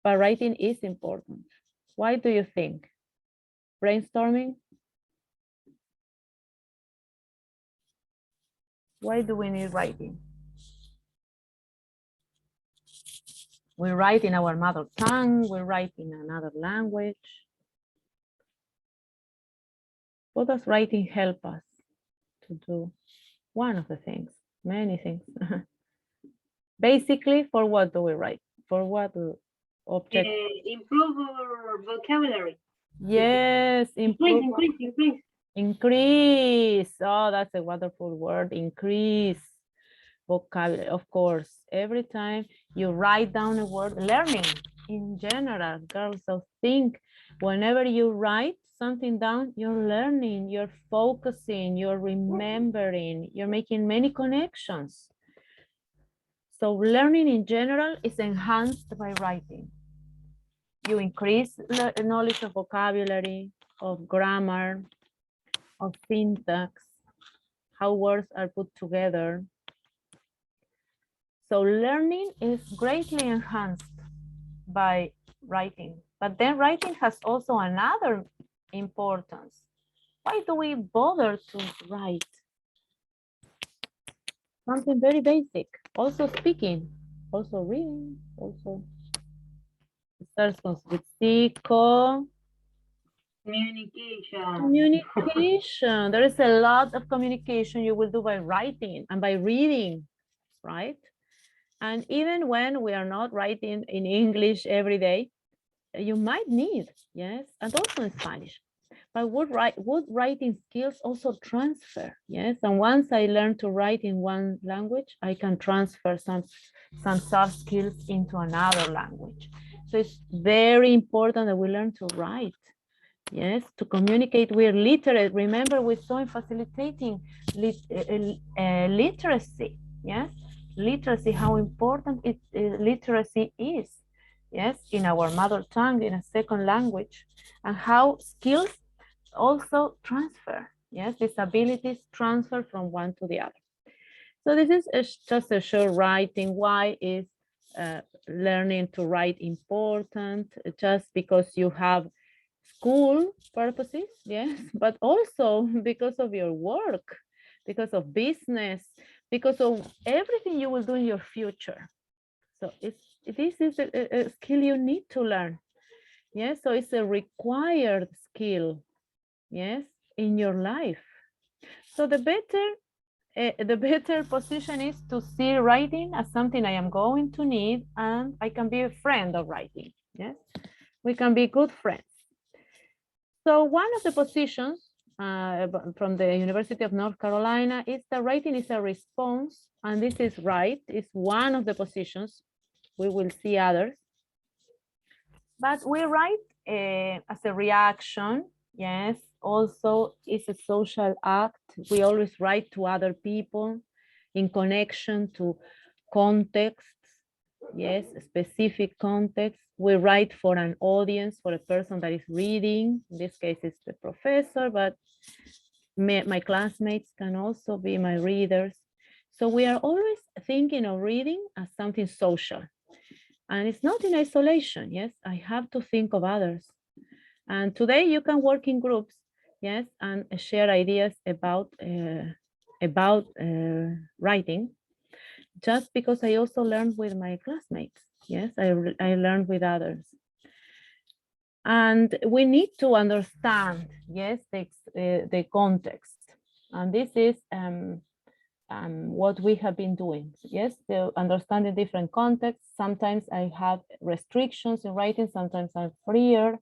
But writing is important. Why do you think? Brainstorming? Why do we need writing? We write in our mother tongue, we write in another language. What does writing help us to do? One of the things, many things. Basically, for what do we write? For what object? Improve our vocabulary. Yes, improve. Increase. Increase. Oh, that's a wonderful word. Increase vocabulary, of course. Every time you write down a word, learning in general, girls. So think whenever you write something down, you're learning, you're focusing, you're remembering, you're making many connections. So learning in general is enhanced by writing. You increase the knowledge of vocabulary, of grammar, of syntax, how words are put together. So learning is greatly enhanced by writing. But then writing has also another importance. Why do we bother to write? Something very basic. Also speaking, also reading, also it starts with psico. Communication. There is a lot of communication you will do by writing and by reading, right? And even when we are not writing in English every day, you might need, yes, and also in Spanish. But would writing skills also transfer, yes? And once I learn to write in one language, I can transfer some soft skills into another language. So it's very important that we learn to write. Yes, to communicate, we're literate. Remember, we saw in facilitating literacy. Yes, literacy, how important literacy is. Yes, in our mother tongue, in a second language, and how skills also transfer. Yes, these abilities transfer from one to the other. So this is just a short writing. Why is learning to write important? Just because you have school purposes, yes, but also because of your work, because of business, because of everything you will do in your future. So this is a skill you need to learn. Yes, so it's a required skill, yes, in your life. So the better position is to see writing as something I am going to need, and I can be a friend of writing. Yes, we can be good friends. So one of the positions from the University of North Carolina is that writing is a response, and this is right, it's one of the positions. We will see others. But we write as a reaction, yes. Also, it's a social act. We always write to other people in connection to contexts, yes, specific context. We write for an audience, for a person that is reading. In this case, it's the professor, but my classmates can also be my readers. So we are always thinking of reading as something social. And it's not in isolation, yes, I have to think of others. And today you can work in groups, yes, and share ideas about writing. Just because I also learned with my classmates, yes, I learned with others. And we need to understand, yes, the context. And this is what we have been doing. Yes, to understand the different contexts. Sometimes I have restrictions in writing, sometimes I'm freer.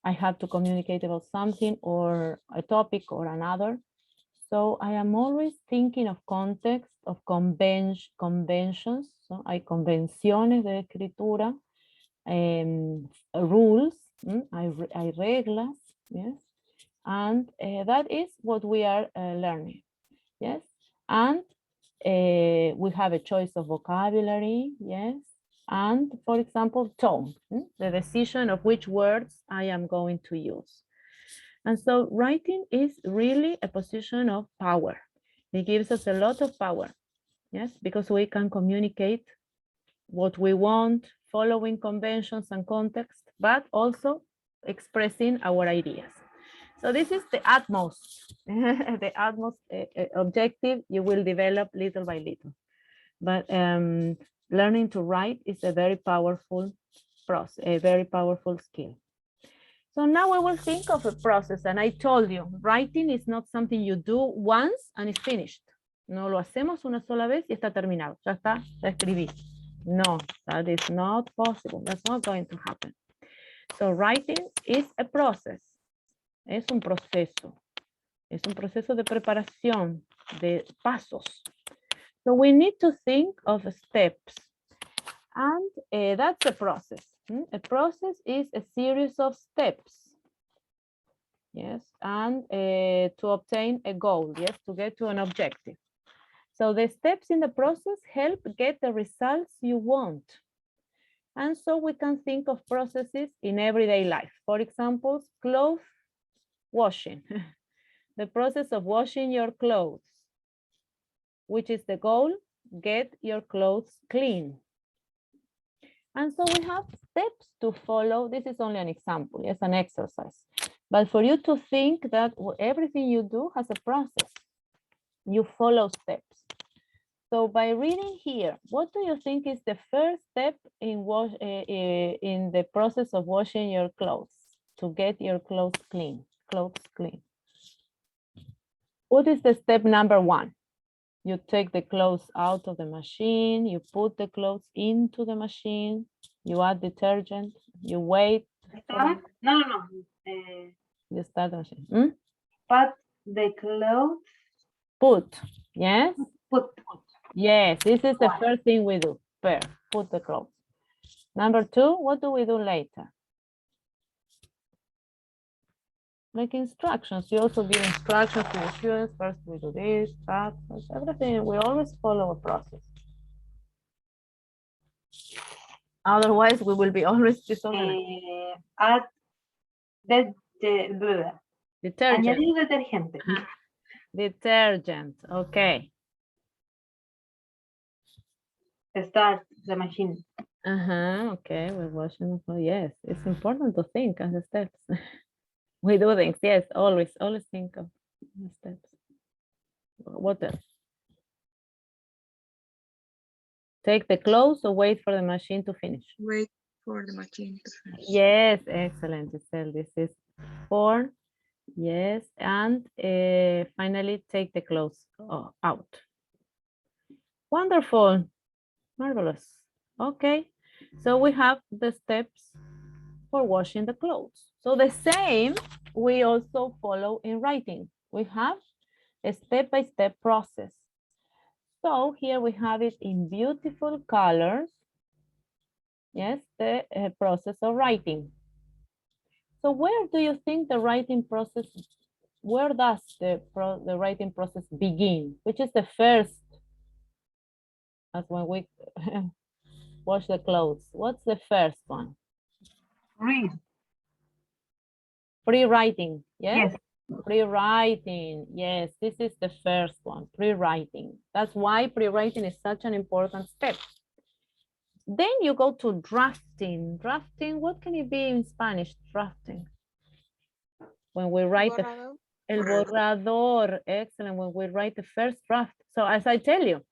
I have to communicate about something or a topic or another. So I am always thinking of context, of conventions. So hay convenciones de escritura, rules, hay reglas, yes. And that is what we are learning, yes. And we have a choice of vocabulary, yes. And for example, tone, the decision of which words I am going to use. And so writing is really a position of power. It gives us a lot of power, yes, because we can communicate what we want, following conventions and context, but also expressing our ideas. So this is the utmost, the utmost objective you will develop little by little. But learning to write is a very powerful process, a very powerful skill. So now I will think of a process, and I told you, writing is not something you do once and it's finished. No lo hacemos una sola vez y está terminado. Ya está, ya escribí. No, that is not possible. That's not going to happen. So writing is a process. Es un proceso. Es un proceso de preparación, de pasos. So we need to think of steps. And that's a process. A process is a series of steps. Yes, and to obtain a goal, yes, to get to an objective. So the steps in the process help get the results you want. And so we can think of processes in everyday life. For example, clothes washing. The process of washing your clothes. Which is the goal? Get your clothes clean. And so we have steps to follow. This is only an example, yes, an exercise. But for you to think that everything you do has a process. You follow steps. So by reading here, what do you think is the first step in the process of washing your clothes to get your clothes clean? What is the step number one? You take the clothes out of the machine, you put the clothes into the machine, you add detergent, you wait. No. You start the machine. Put the clothes. Put, yes? Put. Yes, this is the first thing we do. Put the clothes. Number two, what do we do later? Like instructions. You also give instructions to the students. First we do this, that, everything. We always follow a process. Otherwise, we will be always disorganized. Add the Detergent. añadir detergente. Detergent, okay. Start the machine. Okay, we're washing. Oh, yes, it's important to think of the steps. We do things, yes, always think of the steps. What else? Take the clothes or wait for the machine to finish? Wait for the machine to finish. Yes, excellent, Giselle. This is 4. Yes, and finally take the clothes out. Wonderful, marvelous. Okay, so we have the steps for washing the clothes. So the same we also follow in writing. We have a step-by-step process. So here we have it in beautiful colors. Yes, the process of writing. So where do you think the writing process, where does the writing process begin? Which is the first, as when we wash the clothes? What's the first one? Read. Pre-writing, yes? Yes. Pre-writing, yes, this is the first one, pre-writing. That's why pre-writing is such an important step. Then you go to drafting. Drafting, what can it be in Spanish, drafting? When we write el borrador, excellent, when we write the first draft. So as I tell you,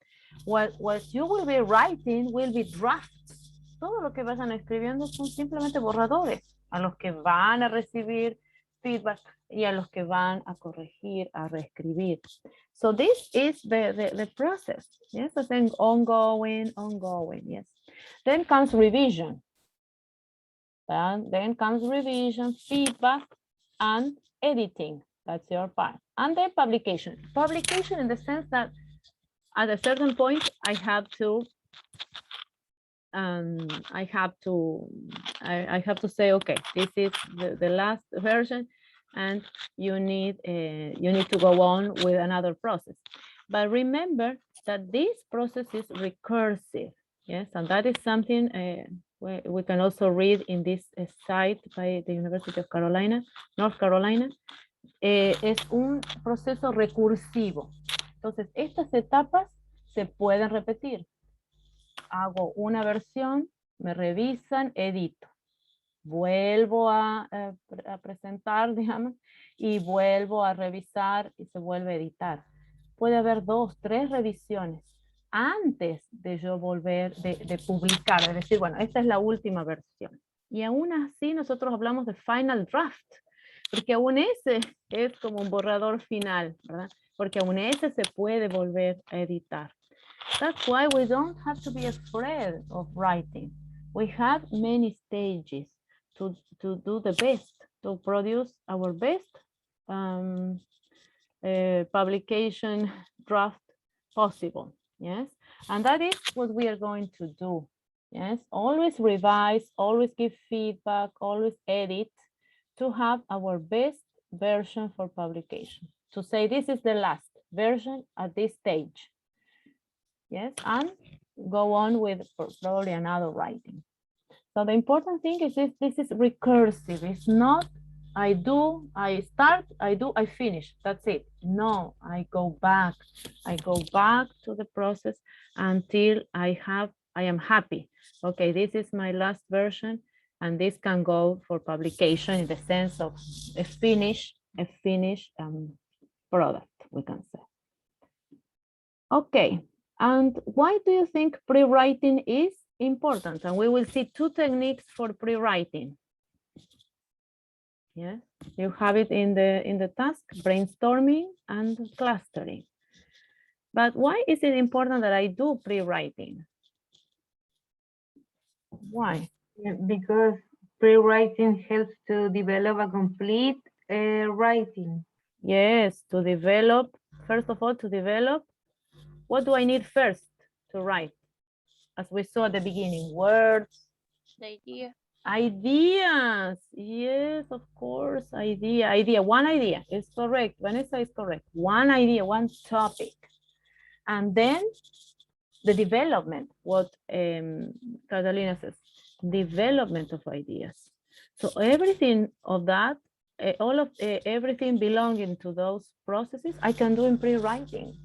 what you will be writing will be drafts. Todo lo que vayan escribiendo son simplemente borradores a los que van a recibir feedback y a los que van a corregir, a reescribir. So this is the process. Yes, I think ongoing, yes. Then comes revision. And then comes revision, feedback, and editing. That's your part. And then publication. Publication in the sense that at a certain point, I have to say, okay, this is the last version, and you need to go on with another process. But remember that this process is recursive, yes, and that is something we can also read in this site by the University of North Carolina. Es un proceso recursivo. Entonces, estas etapas se pueden repetir. Hago una versión, me revisan, edito. Vuelvo a presentar, digamos, y vuelvo a revisar y se vuelve a editar. Puede haber 2, 3 revisiones antes de yo volver de publicar, es decir, bueno, esta es la última versión. Y aún así nosotros hablamos de final draft, porque aún ese es como un borrador final, ¿verdad? porque aún ese se puede volver a editar. That's why we don't have to be afraid of writing. We have many stages to do the best, to produce our best publication draft possible. Yes, and that is what we are going to do. Yes, always revise, always give feedback, always edit to have our best version for publication. To say this is the last version at this stage. Yes, and go on with probably another writing. So the important thing is this is recursive. It's not I do, I start, I do, I finish. That's it. No, I go back. I go back to the process until I am happy. Okay, this is my last version, and this can go for publication in the sense of a finished product, we can say. Okay, and why do you think pre-writing is important? And we will see two techniques for pre-writing. Yes, you have it in the task, brainstorming and clustering. But why is it important that I do pre-writing? Why? Yeah, because pre-writing helps to develop a complete writing. Yes, to develop, first of all, to develop, what do I need first to write? As we saw at the beginning, words. The idea. Ideas, yes, of course, idea, one idea is correct. Vanessa is correct. One idea, one topic. And then the development, what Catalina says, development of ideas. So everything of that, everything belonging to those processes, I can do in pre-writing.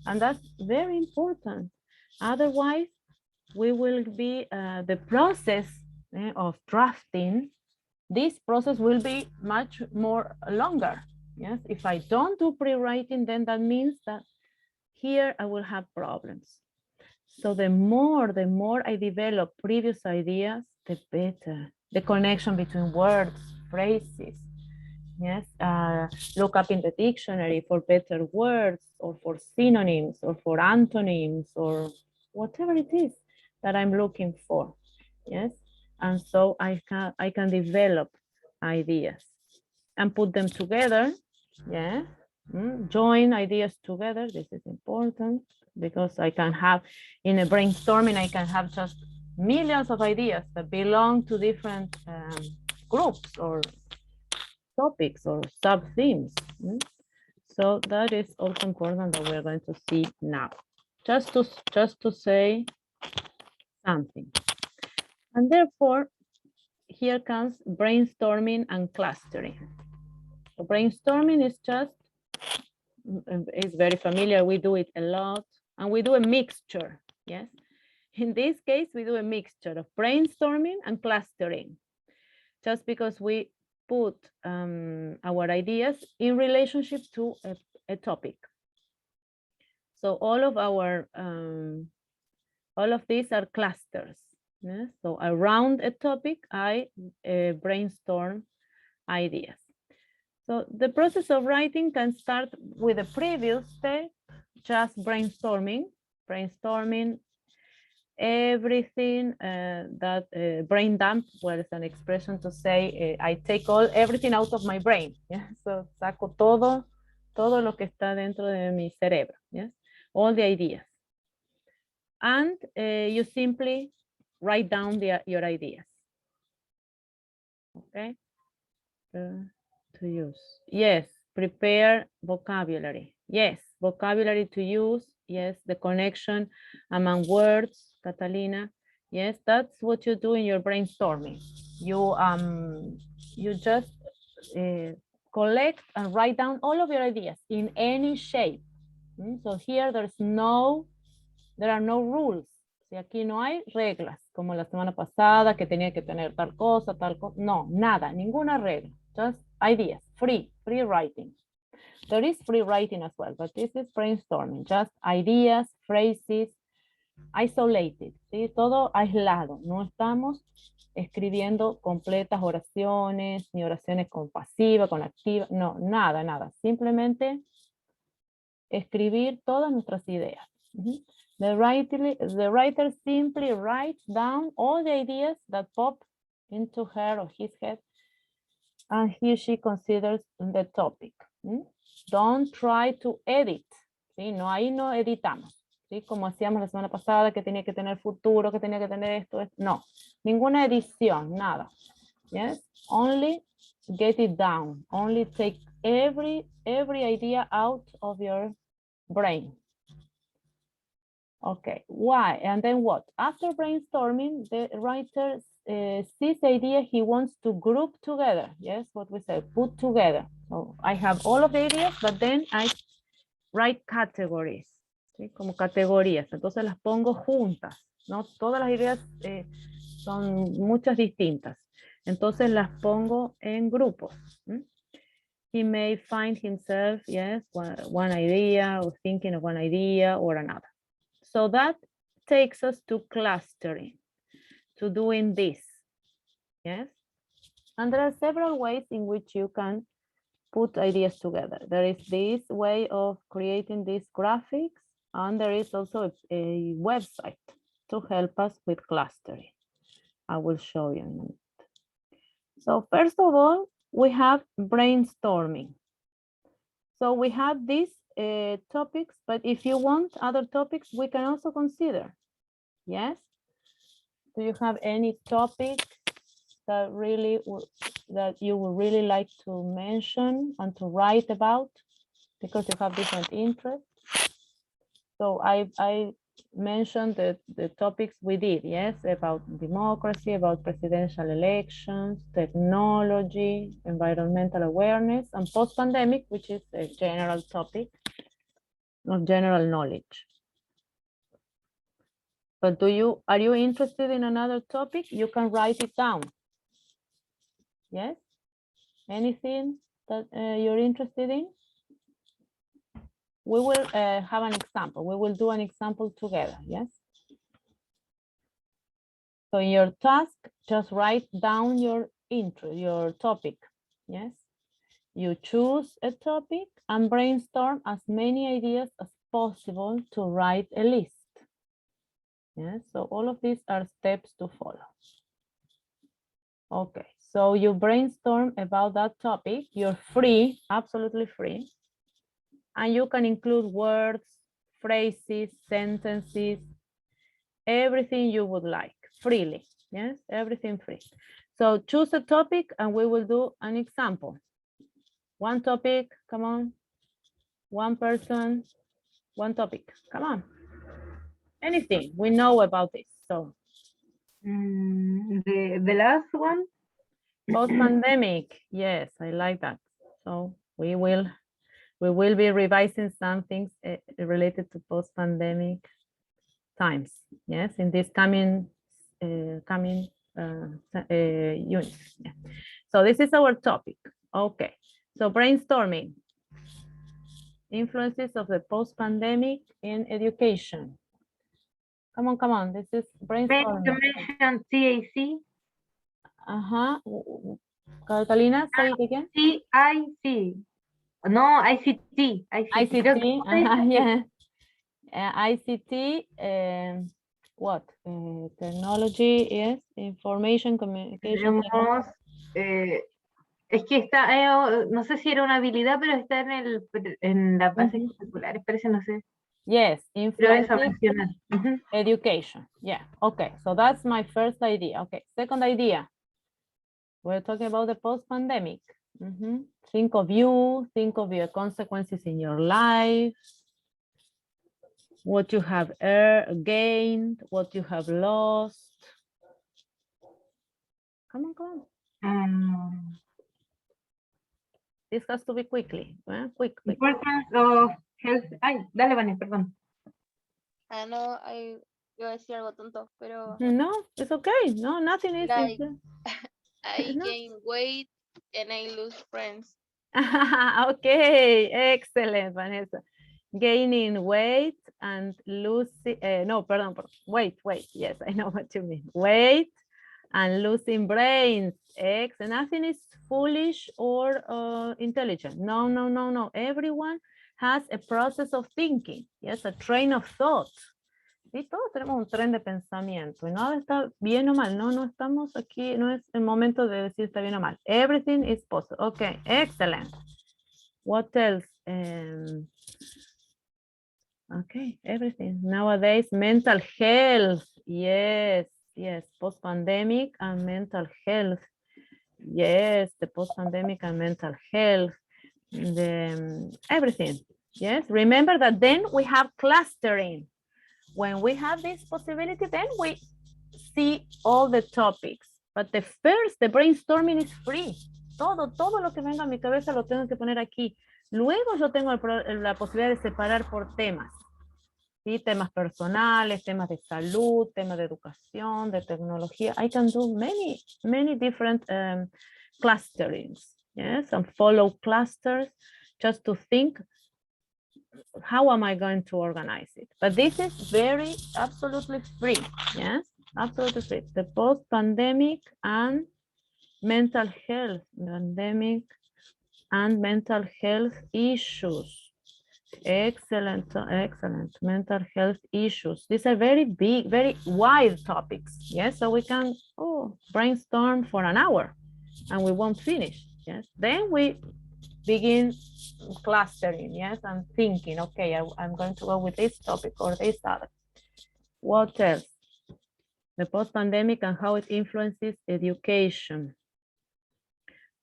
And that's very important. Otherwise, we will be the process of drafting. This process will be much more longer. Yes, if I don't do pre-writing, then that means that here I will have problems. So the more I develop previous ideas, the better. The connection between words, phrases. Yes, look up in the dictionary for better words or for synonyms or for antonyms or whatever it is that I'm looking for. Yes, and so I can develop ideas and put them together. Yeah, join ideas together. This is important because I can have in a brainstorming, I can have just millions of ideas that belong to different groups or topics or sub-themes. So that is also important that we're going to see now. Just to say something. And therefore, here comes brainstorming and clustering. So brainstorming is just, it's very familiar. We do it a lot and we do a mixture, yes? In this case, we do a mixture of brainstorming and clustering, just because we put our ideas in relationship to a topic. So all of these are clusters. Yeah? So around a topic, I brainstorm ideas. So the process of writing can start with the previous step, just brainstorming everything that brain dump, well, it's an expression to say I take everything out of my brain. Yeah? So saco todo lo que está dentro de mi cerebro. Yes? All the ideas. And you simply write down your ideas. Okay. To use. Yes. Prepare vocabulary. Yes. Vocabulary to use. Yes. The connection among words, Catalina. Yes. That's what you do in your brainstorming. You just collect and write down all of your ideas in any shape. So here there are no rules. Si aquí no hay reglas, como la semana pasada que tenía que tener tal cosa. No, nada, ninguna regla. Just ideas, free writing. There is free writing as well, but this is brainstorming. Just ideas, phrases, isolated, ¿sí? Todo aislado. No estamos escribiendo completas oraciones, ni oraciones con pasiva, con activa. No, nada. Simplemente escribir todas nuestras ideas. Ujú. The writer simply writes down all the ideas that pop into her or his head, and he or she considers the topic. Don't try to edit. ¿Sí? No, ahí no editamos. ¿Sí? Como hacíamos la semana pasada, que tenía que tener futuro, que tenía que tener esto. No, ninguna edición, nada. Yes, only get it down. Only take every idea out of your brain. Okay, why? And then what? After brainstorming, the writer sees the idea he wants to group together. Yes, what we said, put together. So I have all of the ideas, but then I write categories. ¿Sí? Como categorías. Entonces las pongo juntas. ¿No? Todas las ideas son muchas distintas. Entonces las pongo en grupos. He may find himself, yes, one idea or thinking of one idea or another. So that takes us to clustering, to doing this, yes? And there are several ways in which you can put ideas together. There is this way of creating these graphics, and there is also a website to help us with clustering. I will show you in a minute. So first of all, we have brainstorming. So we have these topics, but if you want other topics, we can also consider. Yes? Do you have any topic that that you would really like to mention and to write about because you have different interests? So I mentioned the topics we did, yes, about democracy, about presidential elections, technology, environmental awareness, and post-pandemic, which is a general topic of general knowledge. But are you interested in another topic? You can write it down. Yes? Anything that you're interested in? We will have an example. We will do an example together, yes? So in your task, just write down your intro, your topic, yes? You choose a topic and brainstorm as many ideas as possible to write a list. Yes, so all of these are steps to follow. Okay, so you brainstorm about that topic. You're free, absolutely free. And you can include words, phrases, sentences, everything you would like, freely. Yes, everything free. So choose a topic and we will do an example. One topic, come on. One person, one topic, come on. Anything, we know about this, so. The last one? Post-pandemic, yes, I like that. So we will be revising some things related to post-pandemic times. Yes, in this coming unit. Yeah. So this is our topic. Okay, so brainstorming. Influences of the post-pandemic in education. Come on, this is brainstorming. You mentioned CAC. Catalina, say it again. CIC. No, ICT. ICT, yeah. ICT, what? Technology, yes. Information, communication. Tenemos, es que está, no sé si era una habilidad, pero está en las bases curriculares, parece, no sé. Yes, Pero es influences education. Yeah, okay. So that's my first idea. Okay, second idea. We're talking about the post-pandemic. Think of your consequences in your life, what you have gained, what you have lost. Come on. This has to be quickly. Quick. Importance of health. Ay, dale, Vanessa, perdón. No, iba a decir algo tonto, pero. No, it's okay. No, nothing is. Like, no. I gain weight and I lose friends. Okay, excellent, Vanessa. Gaining weight and losing, no, pardon, wait, yes, I know what you mean. Weight and losing brains, nothing is foolish or intelligent. No. Everyone has a process of thinking. Yes, a train of thought. ¿Sí? Todos tenemos un tren de pensamiento y nada está bien o mal. No, no estamos aquí, no es el momento de decir está bien o mal. Everything is possible. Okay, excellent. What else? Okay, everything. Nowadays, mental health. Yes, yes. Post-pandemic and mental health. Yes, the post-pandemic and mental health. Everything. Yes, remember that then we have clustering. When we have this possibility, then we see all the topics. But the brainstorming is free. Todo lo que venga a mi cabeza lo tengo que poner aquí. Luego yo tengo la posibilidad de separar por temas. ¿Sí? Temas personales, temas de salud, temas de educación, de tecnología. I can do many different clusterings. Yes, and follow clusters just to think how am I going to organize it? But this is absolutely free. Yes, absolutely free. The post-pandemic and mental health, mental health issues. Excellent, excellent. Mental health issues. These are very big, very wide topics. Yes, so we can brainstorm for an hour and we won't finish. Yes, then we begin clustering. Yes, and thinking, okay, I'm going to go with this topic or this other. What else? The post-pandemic and how it influences education.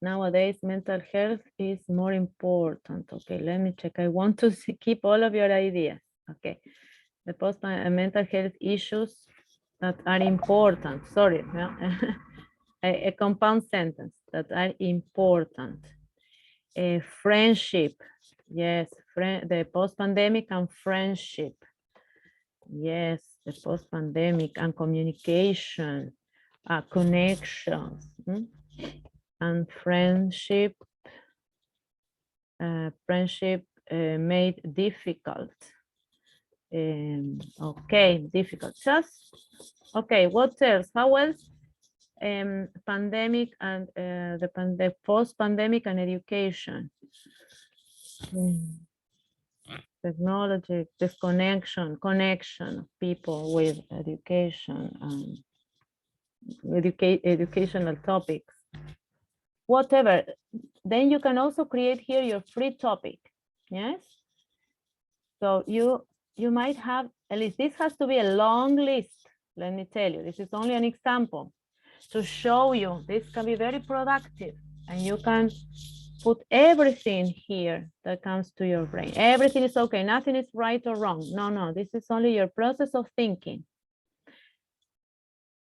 Nowadays, mental health is more important. Okay, let me check. I want to keep all of your ideas. Okay, the mental health issues that are important. Sorry, a compound sentence that are important. Friendship. Yes, the post-pandemic and friendship. Yes, the post-pandemic and communication, connections. And friendship made difficult. Okay, difficult. Okay, what else? How else? Pandemic and the post-pandemic and education. Technology, connection of people with education and educational topics. Whatever, then you can also create here your free topic. Yes, so you might have at least, this has to be a long list. Let me tell you, this is only an example to show you this can be very productive, and you can put everything here that comes to your brain. Everything is okay, nothing is right or wrong. No, this is only your process of thinking.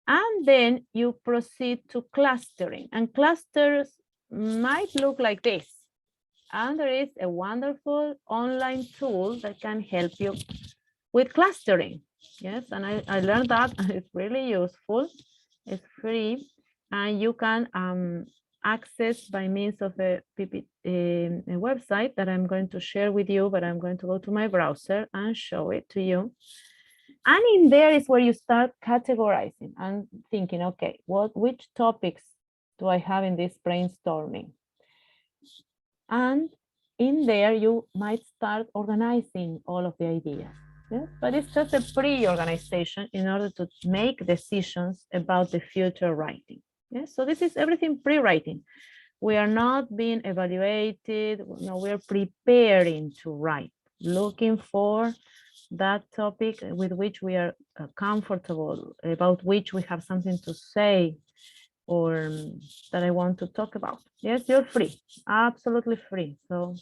And then you proceed to clustering, and clusters might look like this. And there is a wonderful online tool that can help you with clustering. Yes, and I learned that, and it's really useful. It's free, and you can access by means of a website that I'm going to share with you, but I'm going to go to my browser and show it to you. And in there is where you start categorizing and thinking, okay, which topics do I have in this brainstorming? And in there, you might start organizing all of the ideas. Yes? But it's just a pre-organization in order to make decisions about the future writing. Yes? So this is everything pre-writing. We are not being evaluated. No, we're preparing to write, looking for that topic with which we are comfortable, about which we have something to say, or that I want to talk about. Yes, you're free, absolutely free. So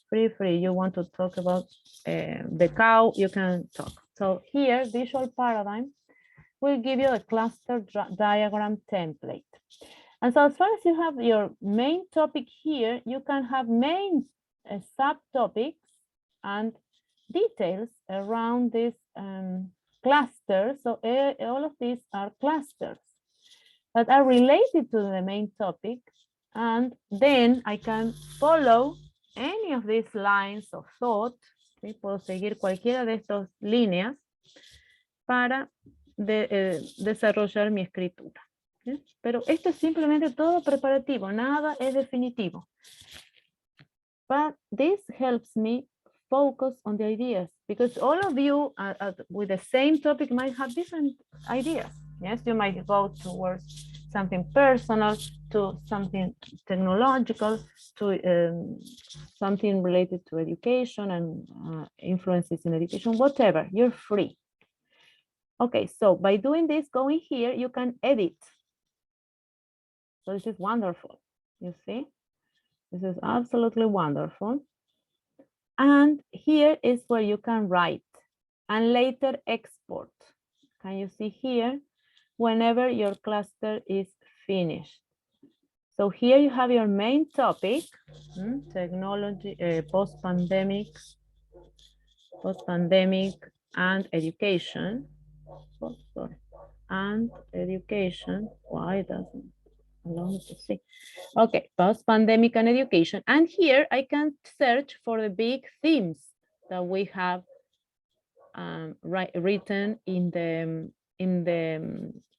free. You want to talk about the cow, you can talk. So here, visual paradigm will give you a cluster diagram template. And so as far as you have your main topic here, you can have main subtopics and details around this cluster. So all of these are clusters that are related to the main topic. And then I can follow any of these lines of thought. ¿Sí? Puedo seguir cualquiera de estas líneas para desarrollar mi escritura. ¿Sí? Pero esto es simplemente todo preparativo, nada es definitivo. But this helps me focus on the ideas because all of you with the same topic might have different ideas. Yes, you might go towards something personal, to something technological, to something related to education and influences in education, whatever, you're free. Okay, so by doing this, going here, you can edit. So this is wonderful, you see? This is absolutely wonderful. And here is where you can write and later export. Can you see here? Whenever your cluster is finished. So here you have your main topic, technology, post-pandemic and education. Oh, sorry. And education. Why doesn't allow me to see? Okay, post-pandemic and education. And here I can search for the big themes that we have written in the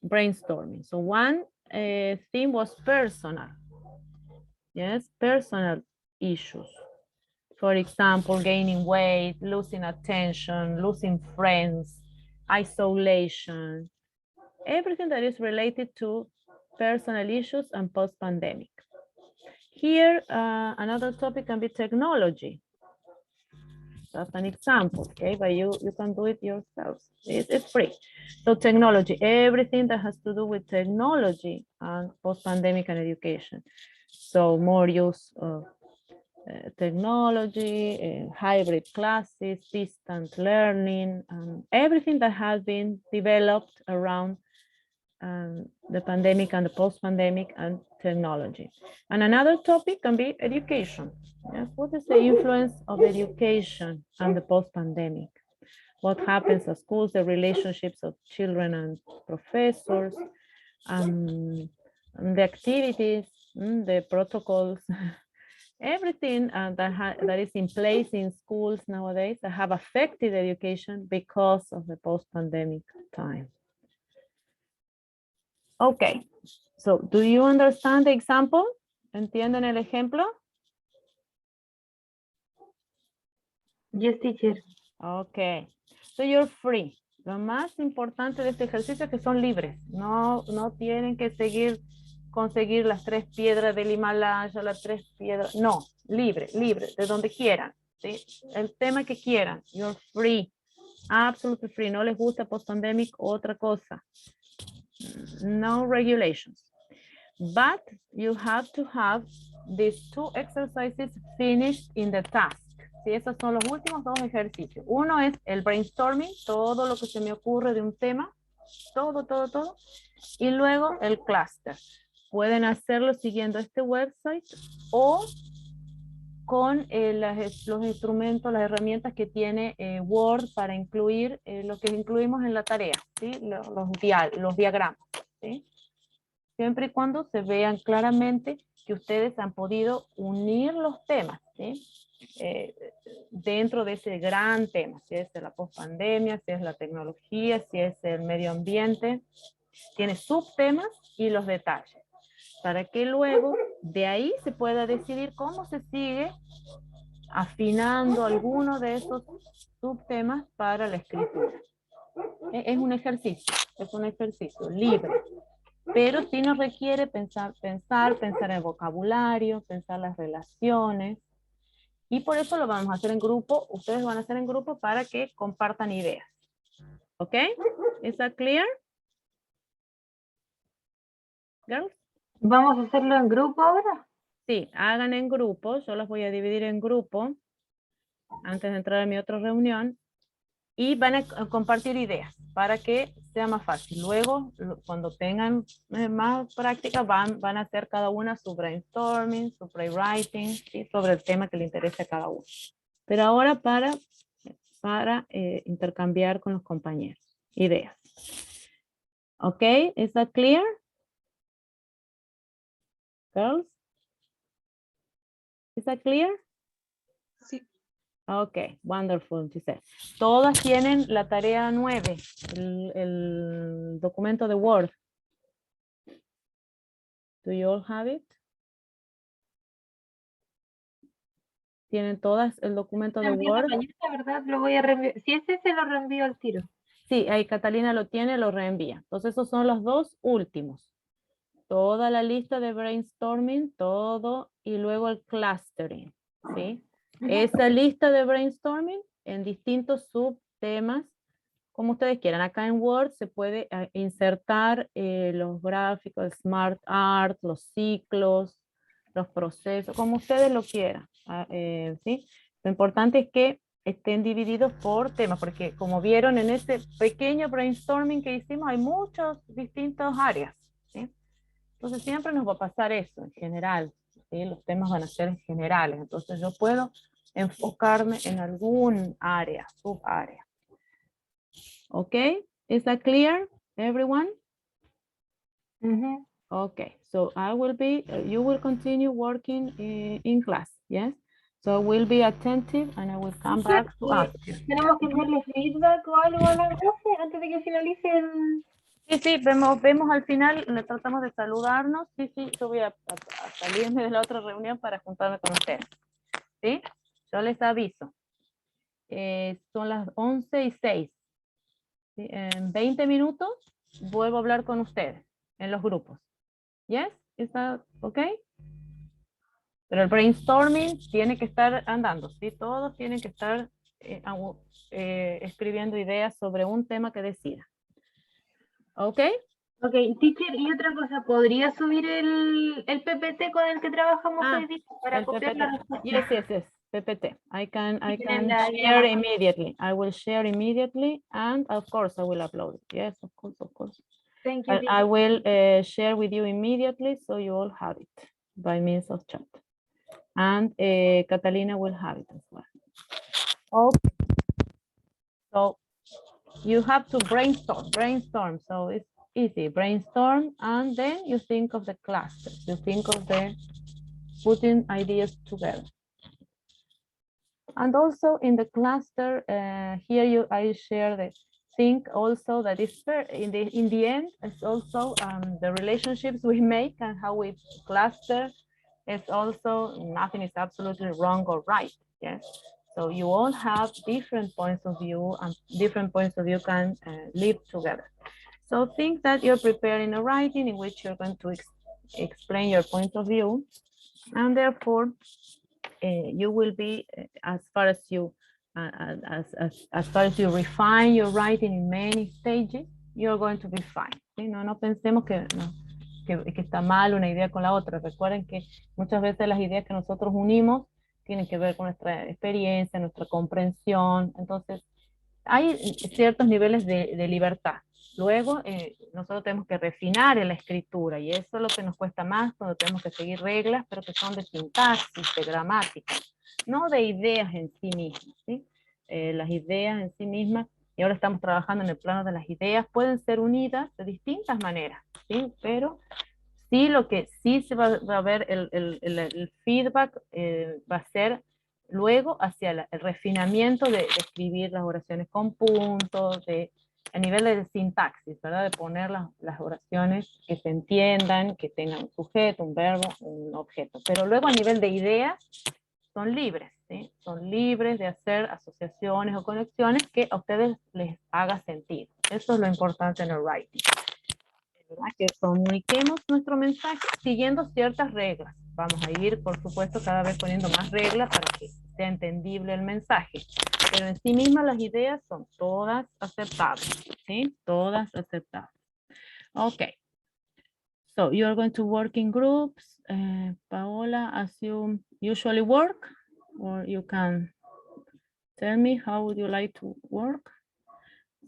brainstorming. So one theme was personal. Yes, personal issues. For example, gaining weight, losing attention, losing friends, isolation, everything that is related to personal issues and post-pandemic. Here, another topic can be technology. That's an example, okay? But you can do it yourself. It's free. So technology, everything that has to do with technology and post-pandemic and education. So more use of technology, hybrid classes, distant learning, everything that has been developed around the pandemic and the post-pandemic and technology. And another topic can be education. Yes, what is the influence of education and the post-pandemic? What happens at schools, the relationships of children and professors, the activities, the protocols, everything that is in place in schools nowadays that have affected education because of the post-pandemic time. Okay, so do you understand the example? ¿Entienden el ejemplo? Yes, teacher. Okay, so you're free. Lo más importante de este ejercicio es que son libres. No tienen que conseguir las 3 piedras del Himalaya, las 3 piedras. No, libre, de donde quieran. ¿Sí? El tema que quieran. You're free. Absolutely free. No les gusta post-pandemic, otra cosa. No regulations. But you have to have these 2 exercises finished in the task. ¿Sí? Esos son los últimos 2 ejercicios. Uno es el brainstorming, todo lo que se me ocurre de un tema, todo. Y luego el cluster. Pueden hacerlo siguiendo este website o con los instrumentos, las herramientas que tiene Word para incluir lo que incluimos en la tarea, ¿sí? los diagramas. ¿Sí? Siempre y cuando se vean claramente que ustedes han podido unir los temas, ¿sí? Dentro de ese gran tema, si es la pospandemia, si es la tecnología, si es el medio ambiente, tiene subtemas y los detalles, para que luego de ahí se pueda decidir cómo se sigue afinando alguno de esos subtemas para la escritura. Es un ejercicio libre. Pero sí nos requiere pensar en vocabulario, pensar las relaciones. Y por eso lo vamos a hacer en grupo. Ustedes van a hacer en grupo para que compartan ideas. ¿Ok? ¿Is that clear? Girls? ¿Vamos a hacerlo en grupo ahora? Sí, hagan en grupo. Yo los voy a dividir en grupo antes de entrar a mi otra reunión. Y van a compartir ideas para que sea más fácil. Luego, cuando tengan más práctica, van a hacer cada una su brainstorming, su playwriting, ¿sí? Sobre el tema que le interese a cada uno. Pero ahora para intercambiar con los compañeros ideas. ¿Ok? ¿Is that clear? Girls? ¿Is that clear? Sí. Ok, wonderful, Giselle. Todas tienen la tarea 9, el documento de Word. Do you all have it? Tienen todas el documento de Envío la Word. mañana, ¿verdad? Lo voy a reenviar. Si ese se lo reenvío al tiro. Sí, ahí Catalina lo tiene, lo reenvía. Entonces esos son los dos últimos. Toda la lista de brainstorming, todo, y luego el clustering, ¿sí? Esa lista de brainstorming en distintos subtemas, como ustedes quieran. Acá en Word se puede insertar los gráficos, el Smart Art, los ciclos, los procesos, como ustedes lo quieran, ¿sí? Lo importante es que estén divididos por temas, porque como vieron en ese pequeño brainstorming que hicimos, hay muchas distintas áreas, ¿sí? Entonces siempre nos va a pasar eso en general, ¿sí? Los temas van a ser generales, entonces yo puedo enfocarme en algún área, subárea. Okay, is that clear, everyone? Okay, so I will be, you will continue working in class, yes? So I will be attentive and I will come back to ask you. ¿Tenemos que darle feedback o algo a la clase antes de que finalice el...? Sí, vemos al final, le tratamos de saludarnos. Sí, yo voy a salirme de la otra reunión para juntarme con ustedes. ¿Sí? Yo les aviso. Son las 11:06. ¿Sí? En 20 minutos vuelvo a hablar con ustedes en los grupos. ¿Yes? ¿Is that okay? Pero el brainstorming tiene que estar andando, ¿sí? Todos tienen que estar escribiendo ideas sobre un tema que decida. ¿Ok? Ok, teacher, y otra cosa, ¿podría subir el PPT con el que trabajamos hoy día para el copiar PPT. la respuesta? Yes, PPT. I can la share immediately. I will share immediately, and of course I will upload it. Yes, of course. Thank you, I will share with you immediately, so you all have it by means of chat. And Catalina will have it as well. Okay. So you have to brainstorm. So it's easy, brainstorm, and then you think of the clusters. You think of the putting ideas together. And also in the cluster, here I share the think also that is in the end, it's also the relationships we make and how we cluster. It's also, nothing is absolutely wrong or right, yes? So you all have different points of view, and different points of view can live together. So think that you're preparing a writing in which you're going to explain your point of view, and therefore you will be, as far as you refine your writing in many stages, you're going to be fine. ¿Sí? No pensemos que está mal una idea con la otra. Recuerden que muchas veces las ideas que nosotros unimos tienen que ver con nuestra experiencia, nuestra comprensión. Entonces, hay ciertos niveles de libertad. Luego, nosotros tenemos que refinar en la escritura, y eso es lo que nos cuesta más cuando tenemos que seguir reglas, pero que son de sintaxis, de gramática, no de ideas en sí mismas, ¿sí? Las ideas en sí mismas, y ahora estamos trabajando en el plano de las ideas, pueden ser unidas de distintas maneras, ¿sí? Pero sí, lo que sí se va a ver el feedback va a ser luego hacia el refinamiento de escribir las oraciones con puntos, a nivel de sintaxis, ¿verdad? De poner las oraciones que se entiendan, que tengan un sujeto, un verbo, un objeto. Pero luego a nivel de ideas son libres, ¿sí? Son libres de hacer asociaciones o conexiones que a ustedes les haga sentido. Eso es lo importante en el writing. ¿Verdad? Que comuniquemos nuestro mensaje siguiendo ciertas reglas. Vamos a ir, por supuesto, cada vez poniendo más reglas para que sea entendible el mensaje. Pero en sí mismas las ideas son todas aceptables, ¿sí? Todas aceptables. Okay. So you are going to work in groups. Paola, as you usually work, or you can tell me how would you like to work?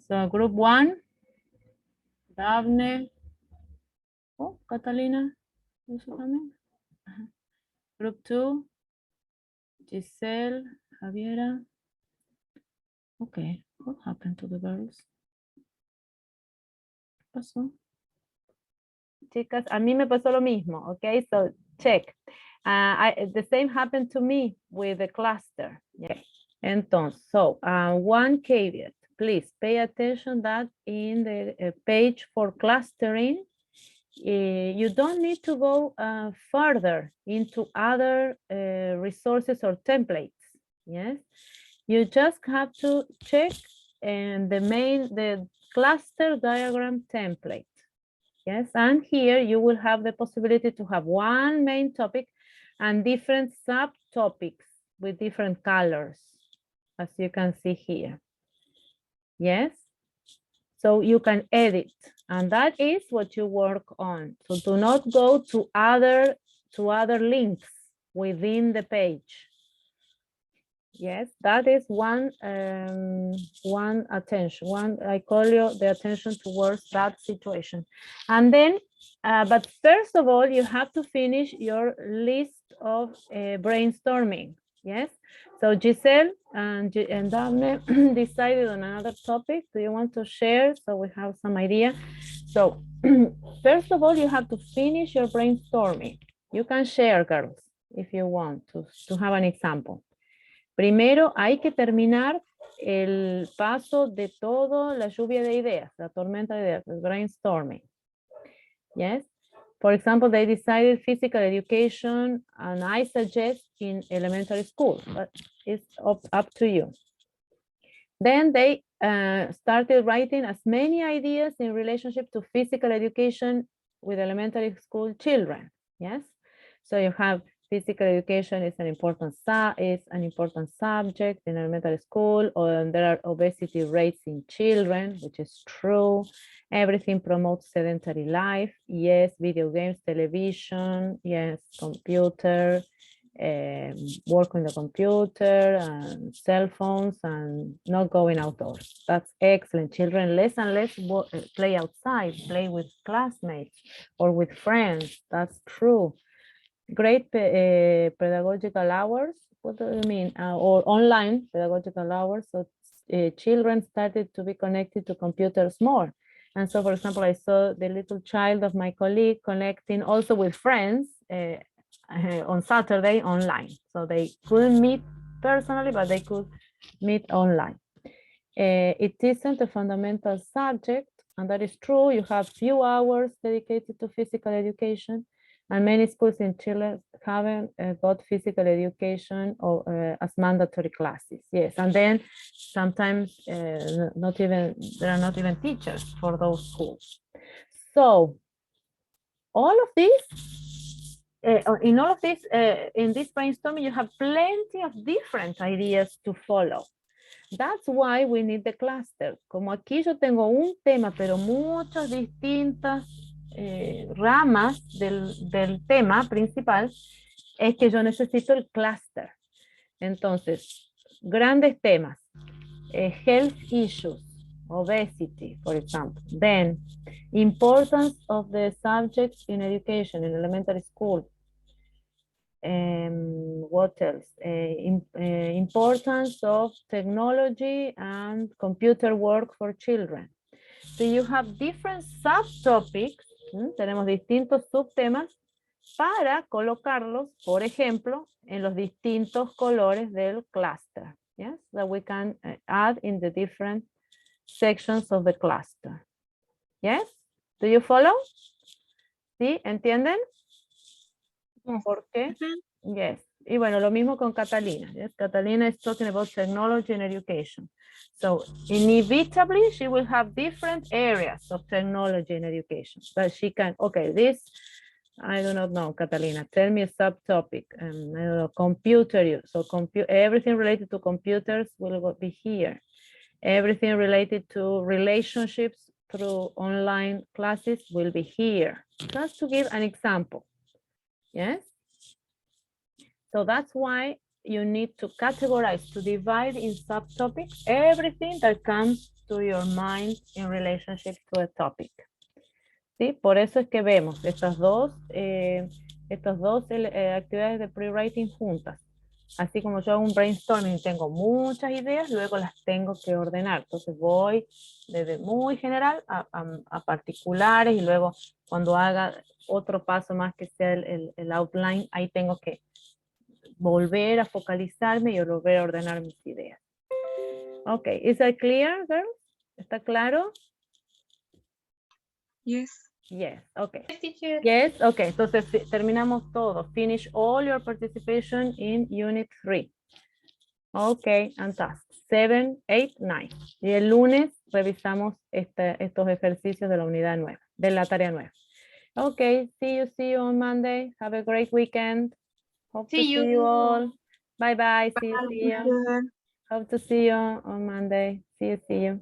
So group 1, Daphne. Oh, Catalina. ¿Eso también? Ajá. Group 2, Giselle, Javiera. Okay, what happened to the girls? ¿Qué pasó? Chicas, a mí me pasó lo mismo, okay, so check. The same happened to me with the cluster. Okay. Entonces, so one caveat, please pay attention that in the page for clustering, You don't need to go further into other resources or templates. Yes, you just have to check the cluster diagram template. Yes, and here you will have the possibility to have one main topic and different subtopics with different colors, as you can see here. Yes, so you can edit, and that is what you work on. So do not go to other links within the page. Yes, that is one attention. I call you the attention towards that situation. And then, but first of all, you have to finish your list of brainstorming. Yes. So Giselle and Daphne decided on another topic. Do you want to share so we have some idea? So first of all, you have to finish your brainstorming. You can share, girls, if you want to have an example. Primero hay que terminar el paso de todo la lluvia de ideas, la tormenta de ideas, el brainstorming. Yes. For example, they decided physical education, and I suggest in elementary school, but it's up to you. Then they started writing as many ideas in relationship to physical education with elementary school children. Yes. So you have physical education is an important subject in elementary school, or there are obesity rates in children, which is true. Everything promotes sedentary life. Yes, video games, television. Yes, computer, work on the computer, and cell phones, and not going outdoors. That's excellent. Children less and less play outside, play with classmates or with friends. That's true. Great pedagogical hours. What do you mean? Or online pedagogical hours. So children started to be connected to computers more. And so, for example, I saw the little child of my colleague connecting also with friends on Saturday online. So they couldn't meet personally, but they could meet online. It isn't a fundamental subject, and that is true. You have few hours dedicated to physical education. And many schools in Chile haven't got physical education or as mandatory classes. Yes, and then sometimes there are not even teachers for those schools. So all of this, in this brainstorming, you have plenty of different ideas to follow. That's why we need the cluster. Como aquí yo tengo un tema, pero muchas distintas ramas del tema principal, es que yo necesito el cluster. Entonces, grandes temas, health issues, obesity, for example. Then, importance of the subjects in education, in elementary school. What else? Importance of technology and computer work for children. So you have different subtopics. Tenemos distintos subtemas para colocarlos, por ejemplo, en los distintos colores del cluster. Yes, that we can add in the different sections of the cluster. Yes, do you follow? ¿Sí? ¿Entienden? Yes. ¿Por qué? Yes. Y bueno, lo mismo con Catalina. Yes? Catalina is talking about technology and education. So inevitably, she will have different areas of technology and education. But she can, okay, this, I do not know, Catalina. Tell me a subtopic. I don't know, computer use. So everything related to computers will be here. Everything related to relationships through online classes will be here. Just to give an example. Yes. So that's why you need to categorize, to divide in subtopics, everything that comes to your mind in relationship to a topic. ¿Sí? Por eso es que vemos estas dos actividades de pre-writing juntas. Así como yo hago un brainstorming, tengo muchas ideas, luego las tengo que ordenar. Entonces voy desde muy general a particulares, y luego cuando haga otro paso más que sea el outline, ahí tengo que volver a focalizarme y volver a ordenar mis ideas. Ok, is that clear, girls? ¿Está claro? Yes. Yes, okay. Yes, teacher. Yes, okay. Entonces terminamos todo. Finish all your participation in Unit 3. Okay, and tasks 7, 8, 9. Y el lunes revisamos estos ejercicios de la unidad 9, de la tarea 9. Okay, see you on Monday. Have a great weekend. Hope to See see you all. Bye bye. See you. Teacher. Hope to see you on Monday. See you.